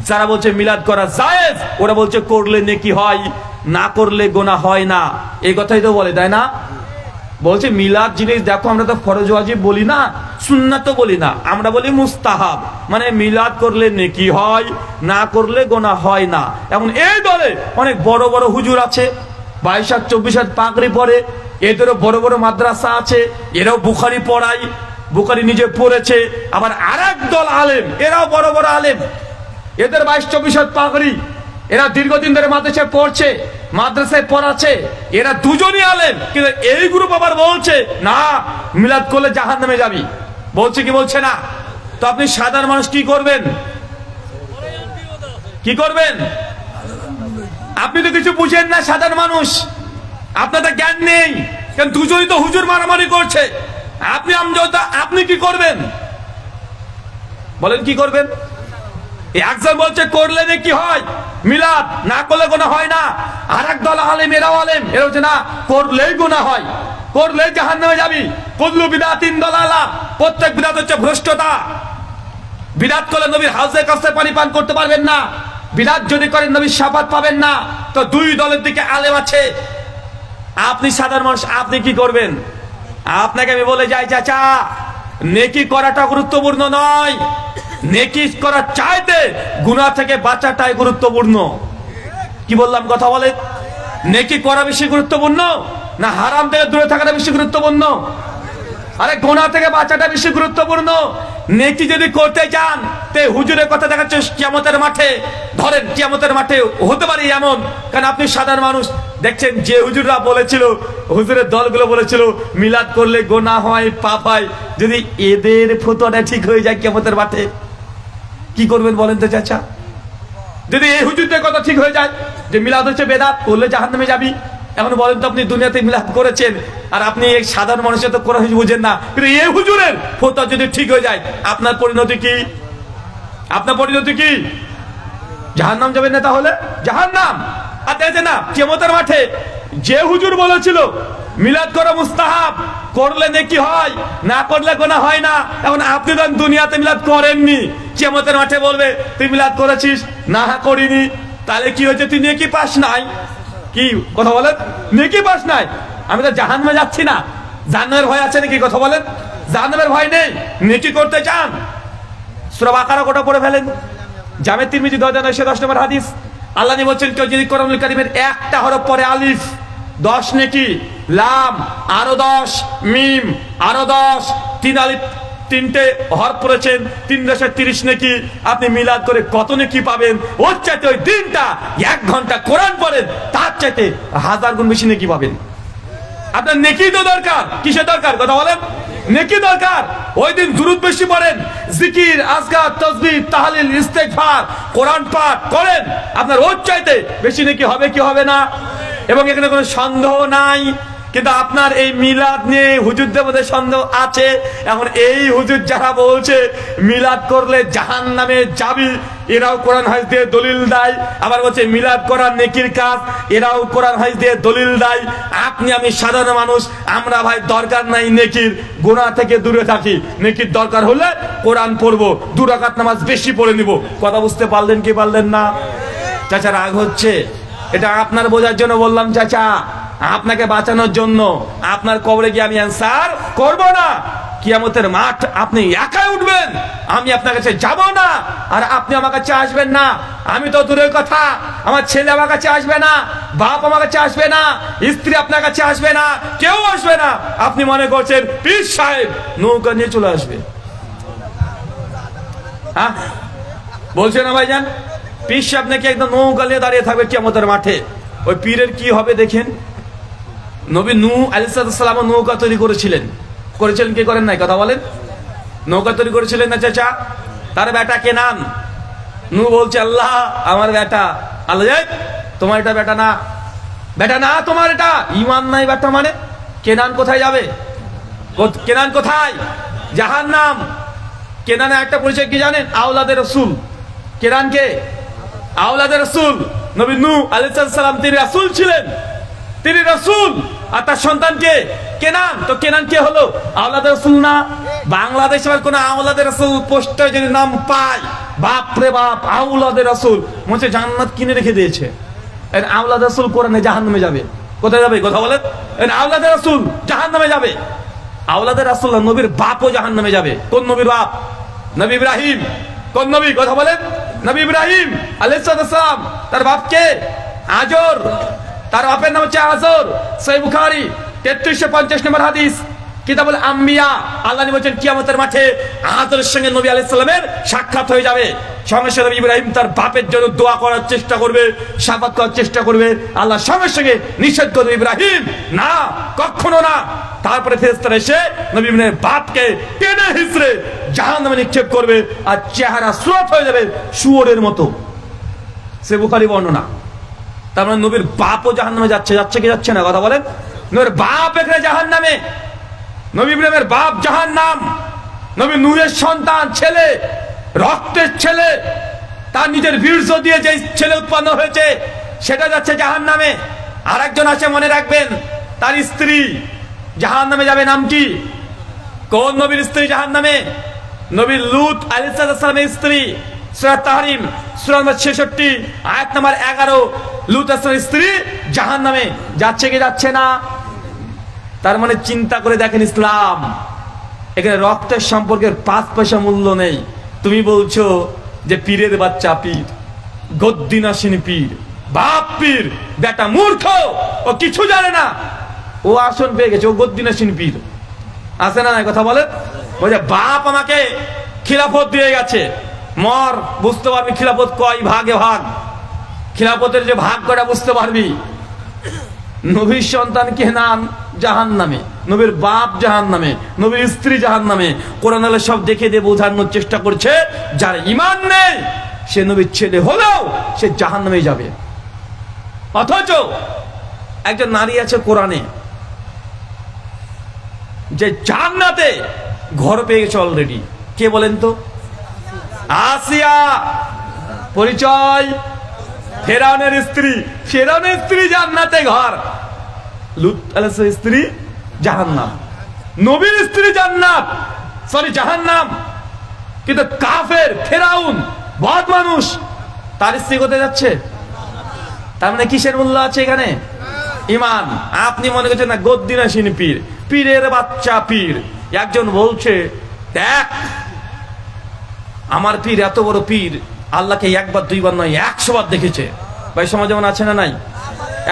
যারা বলছে মিলাদ করা জায়েজ, ওরা বলছে করলে নেকি হয়, না করলে গুনাহ হয় না, এই কথাই তো বলে, তাই না? বলছে মিলাদ জিনিস দেখো, আমরা তো ফরজ ওয়াজিব বলি না, সুন্নাত তো বলি না, আমরা বলি মুস্তাহাব, মানে মিলাদ করলে নেকি হয়, না করলে গুনাহ হয় না। এখন এই দলে অনেক বড় বড় হুজুর আছে, 22 হাত 24 হাত পাগড়ি পরে, এদেরও বড় বড় মাদ্রাসা আছে, এরাও বুখারি পড়ায়, বুখারি নিজে পড়েছে, আবার আরেক দল আলেম, এরাও বড় বড় আলেম, এদের 22-24 হাত পাগড়ি, এরা দীর্ঘদিন ধরে মাদ্রাসায় পড়ছে, মাদ্রাসায় পড়াচ্ছে, এরা দুজনই আলেম, কিন্তু এই গ্রুপ আবার বলছে না মিলাদ করলে জাহান্নামে যাবি। বলছে কি বলছে না? তো আপনি সাধারণ মানুষ কি করবেন? কি করবেন? আপনি তো কিছু বুঝেন না, সাধারণ মানুষ, আপনার তো জ্ঞান নেই। কারণ দুজনই তো হুজুর মারামারি করছে, আপনি কি করবেন বলেন? কি করবেন? একজন বলছে করলে কি হয় মিলাদ, না করলে গুনাহ হয় না। আর এক দল আলেম, এরাও আলেম, এরা হচ্ছে না করলেই গুনাহ হয়, করলে জাহান্নামে যাবি। কুল্লু বিদআতিন দালালা, প্রত্যেক বিদআত হচ্ছে ভ্রষ্টতা। বিদআত করলে নবীর হাউজে কাছে পানি পান করতে পারবেন না। বিদআত যদি করেন নবীর শাফাত পাবেন না। তো দুই দলের দিকে আলেম আছে। আপনি সাধারণ মানুষ, আপনি কি করবেন? আপনাকে আমি বলে যাই চাচা, নেকি করাটা গুরুত্বপূর্ণ নয়, নেকি করার চাইতে গুনাহ থেকে বাঁচাটাই গুরুত্বপূর্ণ। কি বললাম কথা বলেন? নেকি করা বেশি গুরুত্বপূর্ণ না হারাম থেকে দূরে থাকাটা বেশি গুরুত্বপূর্ণ? আরে গুনাহ থেকে বাঁচাটা বেশি গুরুত্বপূর্ণ। নেকি যদি করতে চান তে হুজুরের কথা দেখাচ্ছে কিয়ামতের মাঠে, ধরেন কিয়ামতের মাঠে হতে পারে এমন, কারণ আপনি সাধারণ মানুষ দেখছেন যে হুজুররা বলেছিল, হুজুরের দলগুলো বলেছিল মিলাদ করলে গুনাহ হয়, পাপ হয়, যদি এদের ফতোয়াটা ঠিক হয়ে যায় কিয়ামতের মাঠে কি করবেন বলেন তো চাচা? যদি এই হুজুরদের কথা ঠিক হয়ে যায় যে মিলাদ হচ্ছে বেদাত, করলে জাহান্নামে যাবি, এখন বলেন তো আপনি দুনিয়াতে মিলাদ করেছেন আর আপনি এই সাধারণ মানুষের তো কোরআন বুঝেন না, কিন্তু এই হুজুরের ফতোয়া যদি ঠিক হয়ে যায় আপনার পরিণতি কি? আপনার পরিণতি কি? জাহান্নাম যাবেন না? তাহলে জাহান্নাম। আর দেখেন না কিয়ামতের মাঠে যে হুজুর বলেছিল মিলাদ করা মুস্তাহাব, করলে নেকি হয়, না করলে গুনাহ হয় না, এখন আপনি তো দুনিয়াতে মিলাদ করেননি, কিয়ামতের মাঠে বলবে তুই মিলাদ করেছিস, না করিনি, তাহলে কি হয়েছে? তুই নেকি পাস নাই। কি কথা বলেন? নেকি পাস নাই। আমি তো জাহান্নামে যাচ্ছি না, জাহান্নামের ভয় আছে নাকি? কথা বলেন, জাহান্নামের ভয় নেই। নেকি করতে চান সূরা বাকারা কোটা পড়ে ফেলেন, জামে তিরমিজি 10 নম্বর হাদিস। আল্লাহ বলছেন কেউ যদি কোরআনুল কারীমের একটা হরফ পরে আলিফ 10 নেকি, লাম আরো 10, মিম আরো 10, 3 আলিফ 3টে হরফ পড়েছেন, 3 × 10 = 30 নেকি। আপনি মিলাদ করে কত নেকি পাবেন? ওর চাইতে ওই দিনটা 1 ঘন্টা কোরআন পড়েন তার চাইতে 1000 গুণ বেশি নেকি পাবেন। আপনার নেকি তো দরকার। কিসের দরকার? কথা বলেন। নেকি দরকার। ওই দিন দুরূদ বেশি পড়েন, জিকির, আজকার, তাসবিহ, তাহলিল, ইস্তেগফার, কোরআন পাঠ করেন, আপনার ওর চাইতে বেশি নেকি হবে কি হবে না? এবং এখানে কোনো সন্দেহ নাই। কিন্তু আপনার এই মিলাদ নিয়ে হুজুরদের মধ্যে সন্দেহ আছে। এখন এই হুজুর যারা বলছে মিলাদ করলে জাহান্নামে যাবি, এরাও কোরআন হাদিস দিয়ে দলিল দেয়, আবার বলছে মিলাদ করা নেকির কাজ, এরাও কোরআন হাদিস দিয়ে দলিল দেয়। আপনি আমি সাধারণ মানুষ, আমরা ভাই দরকার নাই নেকির, গুনাহ থেকে দূরে থাকি। নেকির দরকার হলে কোরআন পড়বো, 2 রাকাত নামাজ বেশি পড়ে নিব। কথা বুঝতে পারলেন কি পারলেন না? চাচা রাগ হচ্ছে, এটা আপনার বোঝার জন্য বললাম চাচা, আপনাকে বাঁচানোর জন্য। আপনার কবরে গিয়ে আমি অ্যানসার করব না। কিয়ামতের মাঠ আপনি একাই উঠবেন, আমি আপনার কাছে যাব না, আর আপনি আমার কাছে আসবেন না। আমি তো দূরের কথা, আমার ছেলে আমার কাছে আসবে না, বাপ আমার কাছে আসবে না, স্ত্রী আপনার কাছে আসবে না, কেউ আসবে না। আপনি মনে করছেন পীর সাহেব নৌকা নিয়ে চলে আসবে? হ্যাঁ বলছে না ভাইজান, পীর সাহেব নাকি একদম নৌকা নিয়ে দাঁড়িয়ে থাকবে কিয়ামতের মাঠে। ওই পীরের কি হবে দেখেন। নবী নূহ আলাইহিস সালাম নৌকা তৈরি করেছিলেন কি করেন নাই? কথা বলেন। নৌকা তৈরি করেছিলেন না চাচা? তার বেটা কেনান। নূহ বলছে আল্লাহ আমার বেটা। আল্লাহ তোমার এটা বেটা না, বেটা না তোমার এটা। ঈমান নাই বেটা মানে? কেনান কোথায় যাবে? কেনান কোথায়? জাহান্নাম। কেনানের একটা পরিচয় কি জানেন? আওলাদে রাসূল। কেনান কে? আওলাদে রাসূল। নবী নূহ আলাইহিস সালাম তিনি রাসূল ছিলেন, তিনি রাসূল। আর তার সন্তান কে? কেনান। তো কেনান কে হলো? আওলাদে রাসূল না? বাংলাদেশে কোন আওলাদে রাসূল পোস্টে যদি নাম পায়, বাপ রে বাপ, আওলাদে রাসূল মনে জান্নাত কিনে রেখে দিয়েছে। এর আওলাদে রাসূল কোরআনে জাহান্নামে যাবে। কোথায় যাবে? কথা বলেন। এর আওলাদে রাসূল জাহান্নামে যাবে। আওলাদে রাসূল নবীর বাপও জাহান্নামে যাবে। কোন নবীর বাপ? নবী ইব্রাহিম। কোন নবী? কথা বলেন। নবী ইব্রাহিম আলাইহিস সালাম। তার বাপ কে? আজর। তার বাপের নাম হচ্ছে আজর। সহিহ বুখারী 3350 নম্বর হাদিস। কিতাবুল আম্বিয়া আল্লাহ বলেছেন কিয়ামতের মাঠে আদরের সঙ্গে নবী আলাইহিস সালামের সাক্ষাৎ হয়ে যাবে। সঙ্গে সঙ্গে ইব্রাহিম তার বাপের জন্য দোয়া করার চেষ্টা করবে, শাফাত করার চেষ্টা করবে। আল্লাহ সঙ্গে সঙ্গে নিষেধ করবে, ইব্রাহিম না, কখনো না। তারপরে ফেরেশতারা এসে নবী ইব্রাহিমের বাপকে টেনে হিঁচড়ে জাহান্নামে নিক্ষেপ করবে, আর চেহারা সুরত হয়ে যাবে শুয়োরের মতো। সে বুখারী বর্ণনা। তার মানে নবীর বাপও জাহান্নামে যাচ্ছে, যাচ্ছে কি যাচ্ছে না? কথা বলেন। নবীর বাপ এখানে জাহান্নামে, নবী ইব্রাহিমের বাপ জাহান্নাম, নবী নূহের সন্তান ছেলে, রক্তের ছেলে, তার নিজের বীর্য দিয়ে যে ছেলে উৎপন্ন হয়েছে সেটা যাচ্ছে জাহান্নামে। আর একজন আছে, মনে রাখবেন, তার স্ত্রী জাহান্নামে যাবে। নাম কি? কোন নবীর স্ত্রী জাহান্নামে? নবী লূত আলাইহিস সালামের স্ত্রী। সূরা তাহরিম সূরা নম্বর 66 আয়াত নম্বর 11। লূত আলাইহিস সালামের স্ত্রী জাহান্নামে যাচ্ছে কি যাচ্ছে না? তার মানে চিন্তা করে দেখেন, ইসলাম এখানে রক্তের সম্পর্কের 5 পয়সা মূল্য নেই। তুমি বলছো যে পীরের বাচ্চা পীর, গদ্দিনাসীন পীর, বাপ পীর, বেটা মূর্খ, ও কিছু জানে না, ও আসন পেয়ে গেছে, ও গদ্দিনাসীন পীর। আছে না? কথা বলে, বলছে বাপ আমাকে খিলাফত দিয়ে গেছে, মর বুঝতে পারবি খিলাফত কয় ভাগে ভাগ, খিলাফতের যে ভাগ কটা বুঝতে পারবি। নবীর সন্তান কে নাম জাহান্নামে, নবীর বাপ জাহান্নামে, নবীর স্ত্রী জাহান্নামে। কোরআন আল্লাহ সব দেখে দিয়ে বোঝানোর চেষ্টা করছে, যার ঈমান নেই সে নবীর ছেলে হলেও সে জাহান্নামে যাবে। অথচ একজন নারী আছে কোরআনে, যে জান্নাতে ঘর পেয়ে গেছে অলরেডি। কে বলেন তো? আসিয়া। পরিচয়? ফেরাউনের স্ত্রী। ফেরাউনের স্ত্রী জান্নাতে ঘর, লূত আলাইহিস স্ত্রী জাহান্নাম। নবীর স্ত্রী জান্নাত, সরি জাহান্নাম, কিন্তু কাফের ফেরাউন বদ মানুষ, তার স্ত্রী কোথায় যাচ্ছে? তার মানে কিসের মূল্য আছে এখানে? ঈমান। আপনি মনে করছেন না গদ্দিনাসীন পীর, পীরের বাচ্চা পীর। একজন বলছে, দেখ আমার পীর এত বড় পীর, আল্লাহকে একবার দুইবার নয় 100 বার দেখেছে। ভাই সমাজ যেমন আছে না নাই?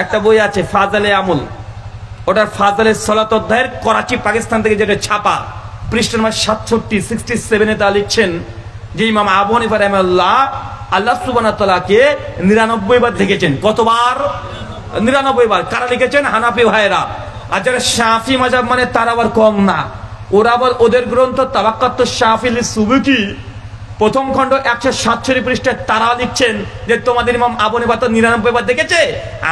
একটা বই আছে ফাজালে আমল, ওটার ফাজালে সালাত অধ্যায়ের করাচি পাকিস্তান থেকে যেটা ছাপা, পৃষ্ঠা নম্বর 67 67 তা লিখছেন যে ইমাম আবু হানিফা রাহিমাহুল্লাহ আল্লাহ সুবহানাহু ওয়া তাআলাকে 99 বার দেখেছেন। কতবার? 99 বার। কারা লিখেছেন? হানাফি ভাইরা। আর যারা শাফি মাযহাব মানে তারা আবার কম না, ওরা আবার ওদের গ্রন্থ তাবাক্কাত শাফি লিসুবুকি প্রথম খণ্ড 147 পৃষ্ঠায় তারা লিখছেন যে তোমাদের ইমাম আবু হানিফা তো 99 বার দেখেছে,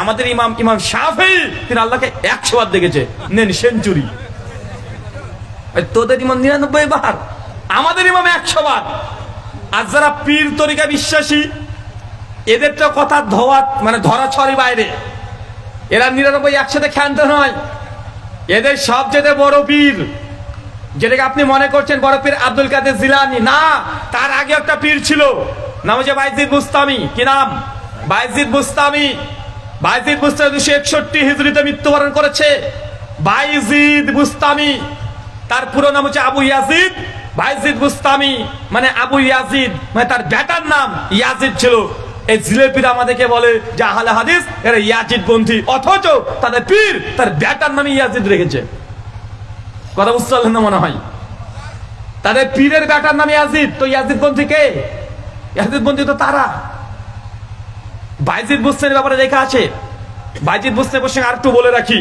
আমাদের ইমাম শাফি তিনি আল্লাহকে 100 বার দেখেছে। নেন সেঞ্চুরি। তোদের ইমাম 99 বার, আমাদের ইমাম 100 বার। আর যারা পীর তরিকা বিশ্বাসী, এদের তো কথা ধরা ছড়ি বাইরে। এরা 99 একসাথে ক্ষান্ত নয়, এদের সবচেয়ে বড় পীর, যেটাকে আপনি মনে করছেন বড় পীর আব্দুল কাদের জিলানী, না, তার আগে একটা পীর ছিল, নাম হচ্ছে বাইজিদ বুস্তামি। কি নাম? বাইজিদ বুস্তামি। বাইজিদ বুস্তামি 261 হিজরিতে মৃত্যুবরণ করেছে। বাইজিদ বুস্তামি, তার পুরো নাম হচ্ছে আবু ইয়াজিদ। বাইজিদ বুস্তামি মানে আবু ইয়াজিদ, মানে তার বেটার নাম ইয়াজিদ ছিল। এই জিলেপিরা আমাদেরকে বলে যে আহলে হাদিস এরা ইয়াজিদ পন্থী, অথচ তাদের পীর তার বেটার নামে ইয়াজিদ রেখেছে। কথা বুঝতে পারলেন না মনে হয়? তাদের পীরের বেটার নামে ইয়াজিদ, তো ইয়াজিদ পন্থী কে? ইয়াজিদ পন্থী তো তারা। বাইজিদ বুস্তামির ব্যাপারে লেখা আছে। বাইজিদ বুস্তামির প্রসঙ্গে আরেকটু বলে রাখি,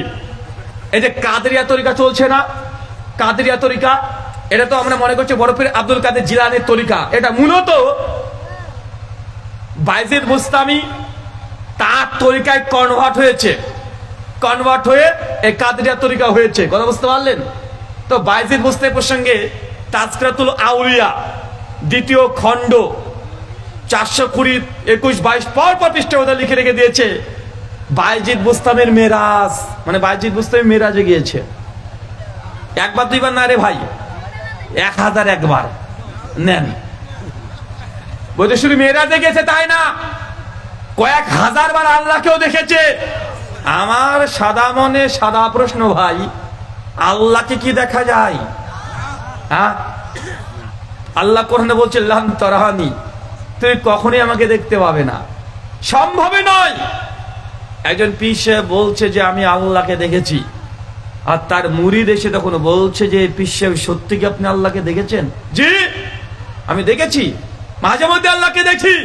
এই যে কাদেরিয়া তরিকা চলছে না, কাদেরিয়া তরিকা, এটা তো আমরা মনে করছি বড় পীর আব্দুল কাদের জিলানীর তরিকা। এটা মূলত বাইজিদ বুস্তামি তার তরিকায় কনভার্ট হয়েছে, কনভার্ট হয়ে এই কাদেরিয়া তরিকা হয়েছে। কথা বুঝতে পারলেন তো? বাইজিদ বুস্তামি প্রসঙ্গে তাজকিরাতুল আউলিয়া 2য় খণ্ড 420, 21, 22 পর পৃষ্ঠা ওদের লিখে রেখে দিয়েছে বাইজিদ বুস্তামির মেরাজ, মানে বাইজিদ বুস্তামি মেরাজে গিয়েছে। একবার দুইবার না রে ভাই, 1001 বার। নেন, বলতে শুধু মেরাজে গেছে তাই না, কয়েক হাজার বার আল্লাহকেও দেখেছে। আমার সাদা মনে সাদা প্রশ্ন ভাই, আল্লাহকে কি দেখা যায়? হ্যাঁ, আল্লাহ কোরআনে বলছে লান তারানি, তুমি কখনোই আমাকে দেখতে পাবে না, সম্ভবই নয়। একজন পীর সাহেব বলছে যে আমি আল্লাহকে দেখেছি। আর তার মুরিদ এসে তখন বলছে যে পীর সাহেব সত্যি কি আপনি আল্লাহকে দেখেছেন? জি আমি দেখেছি, মাঝে মধ্যে আল্লাহকে দেখি।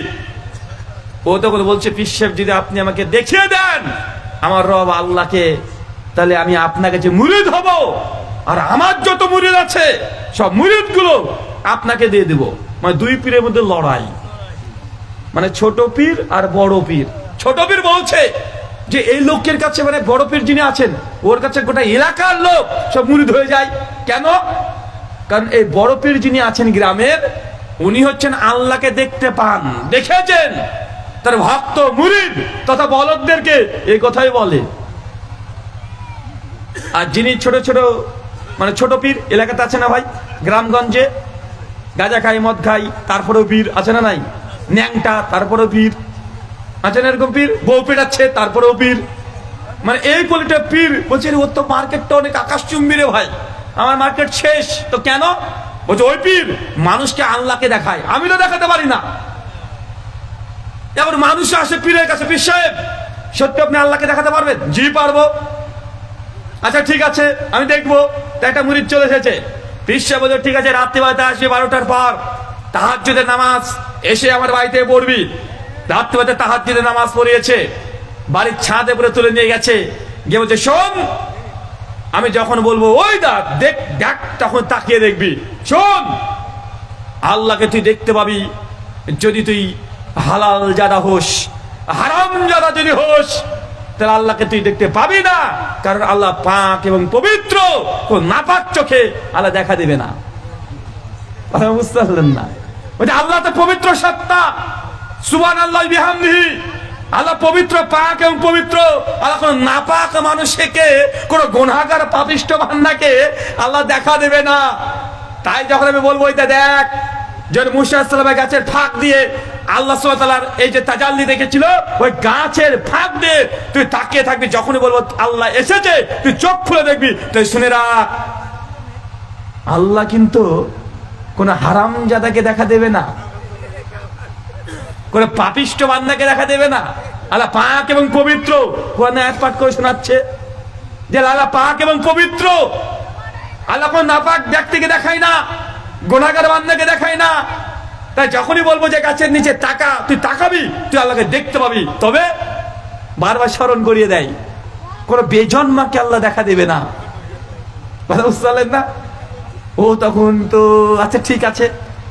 ও তখন বলছে পীর সাহেব যদি আপনি আমাকে দেখিয়ে দেন আমার রব আল্লাহকে, তাহলে আমি আপনার কাছে মুরিদ হব, আর আমার যত মুরিদ আছে সব মুরিদ গুলো আপনাকে দিয়ে দেব। মানে দুই পীরের মধ্যে লড়াই, মানে ছোট পীর আর বড় পীর। ছোট পীর বলছে যে এই লোকের কাছে, মানে বড় পীর যিনি আছেন ওর কাছে গোটা এলাকার লোক সব মুরিদ হয়ে যায়। কেন? কারণ এই বড় পীর যিনি আছেন গ্রামের, উনি হচ্ছেন আল্লাহকে দেখতে পান, দেখেছেন, তার ভক্ত মুরিদ তথা বলদদেরকে এই কথাই বলে। আর যিনি ছোট ছোট, মানে ছোট পীর এলাকাতে আছে না ভাই, গ্রামগঞ্জে গাঁজা খাই মদ খাই তারপরেও পীর আছে না নাই, ন্যাংটা তারপরেও পীর আছে না, এরকম পীর, বউ পেটাচ্ছে তারপরেও পীর। মানে এই কোয়ালিটির পীর বলছে ওর তো মার্কেটটা অনেক আকাশচুম্বী রে ভাই, আমার মার্কেট শেষ। তো কেন? বলছে ওই পীর মানুষকে আল্লাহকে দেখায়, আমি তো দেখাতে পারি না। এবার মানুষ আসে পীরের কাছে, পীর সাহেব সত্যি আপনি আল্লাহকে দেখাতে পারবেন? জি পারবো। আচ্ছা ঠিক আছে আমি দেখবো। একটা মুরিদ চলে এসেছে, পীর সাহেব বলছে ঠিক আছে রাত্রিবেলাতে আসবে 12টার পর, তাহাজ্জুদের নামাজ এসে আমার বাড়িতে পড়বি। রাত্রিবেলাতে তাহাজ্জুদের নামাজ পড়িয়েছে, বাড়ির ছাদে পুরো তুলে নিয়ে গেছে, গিয়ে বলছে শোন আমি যখন বলবো ওই দেখ দেখ তখন তাকিয়ে দেখবি, শোন আল্লাহকে তুই দেখতে পাবি যদি তুই হালাল জাদা হোস, হারাম জাদা যদি হোস তাহলে আল্লাহকে তুই দেখতে পাবি না, কারণ আল্লাহ পাক এবং পবিত্র, কোন নাপাক চোখে আল্লাহ দেখা দেবে না। বুঝতে পারলেন না? ওই আল্লাহ তো পবিত্র সত্তা, সুবহানাল্লাহি ওয়া বিহামদিহি, আল্লাহ পবিত্র, পাক এবং পবিত্র। আল্লাহ কোন নাপাক মানুষকে, কোন গুনাহগার পাপিষ্ঠ বান্দাকে আল্লাহ দেখা দেবে না। তাই যখন আমি বলবো এটা দেখ, যখন মুসা আলাইহিস সালামের গাছের ফাঁক দিয়ে আল্লাহ সুবহানাহু ওয়া তাআলার এই যে তাজাল্লি দেখেছিল, ওই গাছের ফাঁক দিয়ে তুই তাকিয়ে থাকবি, যখনই বলবো আল্লাহ এসেছে তুই চোখ খুলে দেখবি। তুই শুনে রাখ, আল্লাহ কিন্তু কোন হারামজাদাকে দেখা দেবে না, কোন পাপিষ্ঠ বান্দাকে দেখা দেবে না। আল্লাহ পাক এবং পবিত্র, কোরআনে আয়াত পাঠ করে শোনাচ্ছে যে আল্লাহ পাক এবং পবিত্র। আল্লাহ কোন নাপাক ব্যক্তিকে দেখায় না, গুনাহগার বান্দাকে দেখায় না। তাই যখনই বলবো যে গাছের নিচে তাকা, তুই তাকাবি, তুই আল্লাহকে দেখতে পাবি। তবে বারবার স্মরণ করিয়ে দেয় কোন বেজন্মাকে আল্লাহ দেখা দেবে না। বুঝতে পারলেন না? ও তখন তো আচ্ছা ঠিক আছে,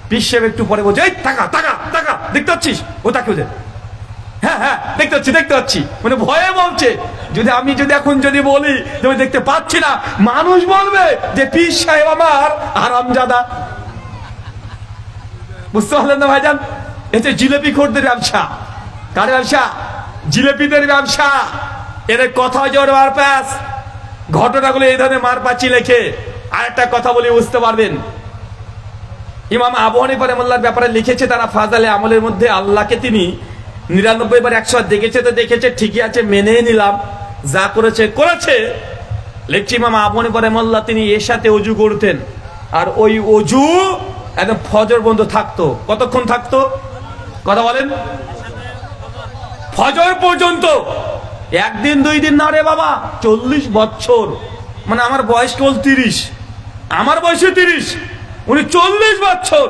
পীর সাহেব একটু পরে বলছে এই তাকা তাকা তাকা, দেখতে পাচ্ছিস? ও তাকে বলছে হ্যাঁ হ্যাঁ দেখতে পাচ্ছি দেখতে পাচ্ছি, মানে ভয়ে বলছে। যদি আমি এখন যদি বলি তুমি দেখতে পাচ্ছি না, মানুষ বলবে যে পীর সাহেব আমার হারামজাদা। বুঝতে পারলেন না ভাইজান? এতে জিলেপি খোরদের ব্যবসা। কার ব্যবসা? জিলেপিদের ব্যবসা। এদের কথা জোর মারপ্যাচ, ঘটনাগুলো এই ধরনের মারপ্যাচি লেখে। আর একটা কথা বলে বুঝতে পারবেন, ইমাম আবু হানিফা রাহিমাহুল্লাহর ব্যাপারে লিখেছে তারা ফাজালে আমলের মধ্যে আল্লাহকে তিনি 99 বার 100 দেখেছে, তো দেখেছে ঠিকই আছে, মেনে নিলাম, যা করেছে করেছে। লিখছি ইমাম আবু হানিফা রাহিমাহুল্লাহ তিনি এর সাথে অজু করতেন, আর ওই অজু একদম ফজর বন্ধ থাকতো। কতক্ষণ থাকতো? কথা বলেন। ফজর পর্যন্ত। একদিন দুই দিন না রে বাবা, 40 বছর। মানে আমার বয়স কেবল 30, আমার বয়সে 30, উনি 40 বছর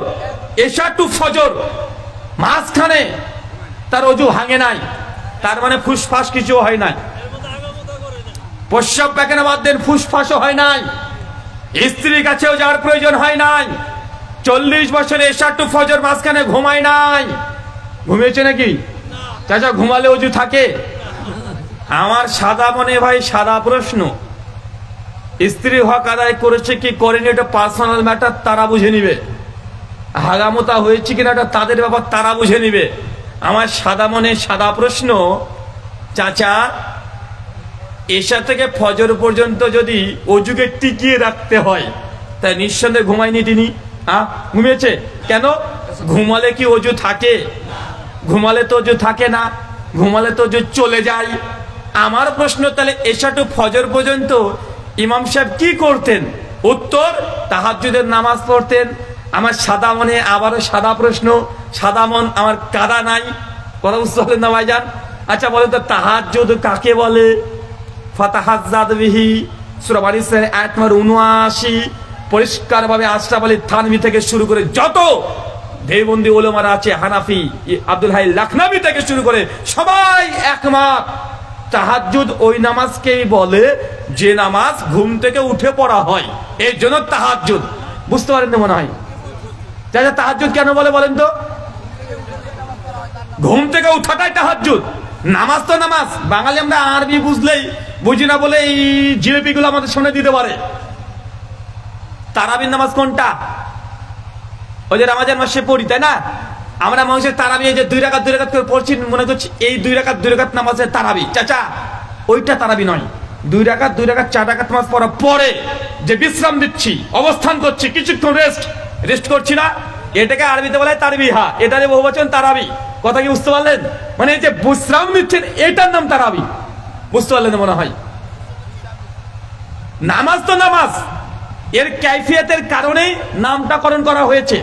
এশা টু ফজর মাঝখানে তার অজু ভাঙে নাই। তার মানে ফুসফাস কিছু হয় নাই, প্রস্রাব পায়খানা বাদ দেন, ফুসফাসও হয় নাই, স্ত্রীর কাছেও যাওয়ার প্রয়োজন হয় নাই। 40 বছরে এশা টু ফজর মাঝখানে ঘুমায় নাই। ঘুমিয়েছে নাকি? চাচা ঘুমালে অজু থাকে? আমার সাদা মনে ভাই সাদা প্রশ্ন, স্ত্রী হক আদায় করেছে কি করেনি এটা পার্সোনাল ম্যাটার, তারা বুঝে নিবে। হাগামতা হয়েছে কিনা এটা তাদের ব্যাপার, তারা বুঝে নিবে। আমার সাদা মনে সাদা প্রশ্ন, চাচা এশা থেকে ফজর পর্যন্ত যদি অজুকে টিকিয়ে রাখতে হয়, তাই নিঃসন্দেহে ঘুমায়নি তিনি। ঘুমিয়েছে কেন? ঘুমালে কি অজু থাকে? ঘুমালে তো অজু থাকে না, ঘুমালে তো অজু চলে যায়। আমার প্রশ্ন, তাহলে এশা টু ফজর পর্যন্ত ইমাম সাহেব কি করতেন? উত্তর, তাহাজ্জুদের নামাজ পড়তেন। আমার সাদা মনে আবারও সাদা প্রশ্ন, সাদা মন আমার কাদা নাই। কথা বুঝতে পারলেন না ভাইজান? আচ্ছা বলেন তো তাহাজ্জুদ কাকে বলে? ফাতাহাজ্জাদ বিহি সূরা বনী ইসরাঈল আয়াত নম্বর ৭৯ পরিষ্কারভাবে আশরাফ আলী থানভী থেকে শুরু করে যত দেওবন্দি উলামারা আছে, হানাফি, আব্দুল হাই লাখনবী থেকে শুরু করে সবাই একমত, তাহাজ্জুদ ওই নামাজকেই বলে যে নামাজ ঘুম থেকে উঠে পড়া হয়, এর জন্য তাহাজ্জুদ। বুঝতে পারেন না মনে হয়? তাহাজ্জুদ কেন বলে বলেন তো? ঘুম থেকে উঠাটাই তাহাজ্জুদ। নামাজ তো নামাজ, বাঙালি আমরা আরবি বুঝি না বলে এই জিলিপি গুলো আমাদের সামনে দিতে পারে। তারাবির নামাজ কোনটা? ওই যে রমজান মাসে পড়ি, তাই না? আমরা মানুষের তারাবি এই যে 2 রাকাত করে পড়ছি, মনে করছি এই 2 রাকাত নামাজের তারাবি। চাচা, ওইটা তারাবি নয়। 2 রাকাত 4 রাকাত নামাজ পড়ার পরে যে বিশ্রাম দিচ্ছি, অবস্থান করছি, কিছুক্ষণ রেস্ট করছি না, এটাকে আরবিতে বলে তারবিহা, এটারে বহুবচন তারাবি। কথা কি বুঝতে পারলেন? মানে এই যে বিশ্রাম দিচ্ছেন, এটার নাম তারাবি। বুঝতে পারলেন মনে হয়? নামাজ তো নামাজ, এর কাইফিয়তের কারণেই নামটাকরণ করা হয়েছে।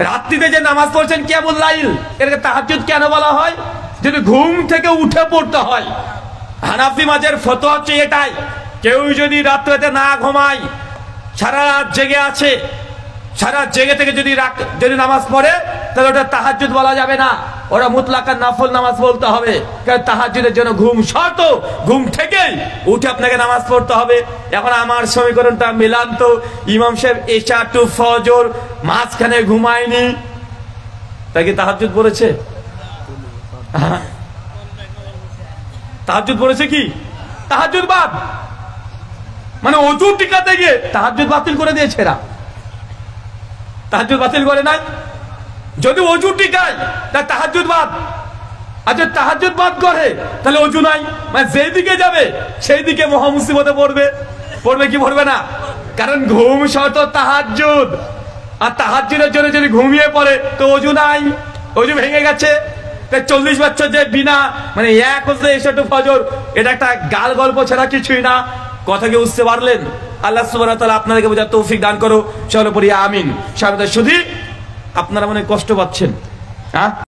রাত্রিতে যে নামাজ পড়ছেন কিয়ামুল লাইল, এটাকে তাহাজ্জুদ কেন বলা হয়? যদি ঘুম থেকে উঠে পড়তে হয়। হানাফি মাযহাবের ফতোয়া হচ্ছে এটাই, কেউ যদি রাত্রিতে না ঘুমায়, সারা রাত জেগে আছে, সারা জেগে থেকে যদি নামাজ পড়ে, তাহলে ওটা তাহাজ্জুদ বলা যাবে না, ওরা মুতলাকান নফল নামাজ বলতে হবে। কারণ তাহাজ্জুদের জন্য ঘুম শর্ত, ঘুম থেকে উঠে আপনাকে নামাজ পড়তে হবে। এখন আমার সমীকরণটা মিলান তো, ইমাম সাহেব ইশা টু ফজর মাঝখানে ঘুমায়নি, তাই কি তাহাজ্জুদ পড়েছে? তাহাজ্জুদ পড়েছে কি? তাহাজ্জুদ বাদ, মানে ওযু টিকাতে গিয়ে তাহাজ্জুদ বাতিল করে দিয়েছে এরা। তাহাজ্জুদ বাতিল করে নাই, যদি ওযু টিকায় তাহলে তাহাজ্জুদ বাদ। আর যদি তাহাজ্জুদ বাদ করে তাহলে ওযু নাই, মানে যেই দিকে যাবে সেই দিকে মহা মুসিবতে পড়বে কি পড়বে না? কারণ ঘুম শর্ত তাহাজ্জুদ, আর তাহাজ্জুদের জন্য যদি ঘুমিয়ে পড়ে তো ওযু নাই, ওযু ভেঙে গেছে। 40 বছর যে বিনা মানে এক হচ্ছে ইশা টু ফজর, এটা একটা গাল গল্প ছাড়া কিছুই না। কথা কি বুঝতে পারলেন? আল্লাহ সুবহানাহু ওয়া তাআলা আপনাদেরকে বোঝার তৌফিক দান করো। সকলে পড়ি আমিন। সামনে শুধু আপনারা মনে কষ্ট পাচ্ছেন, হ্যাঁ?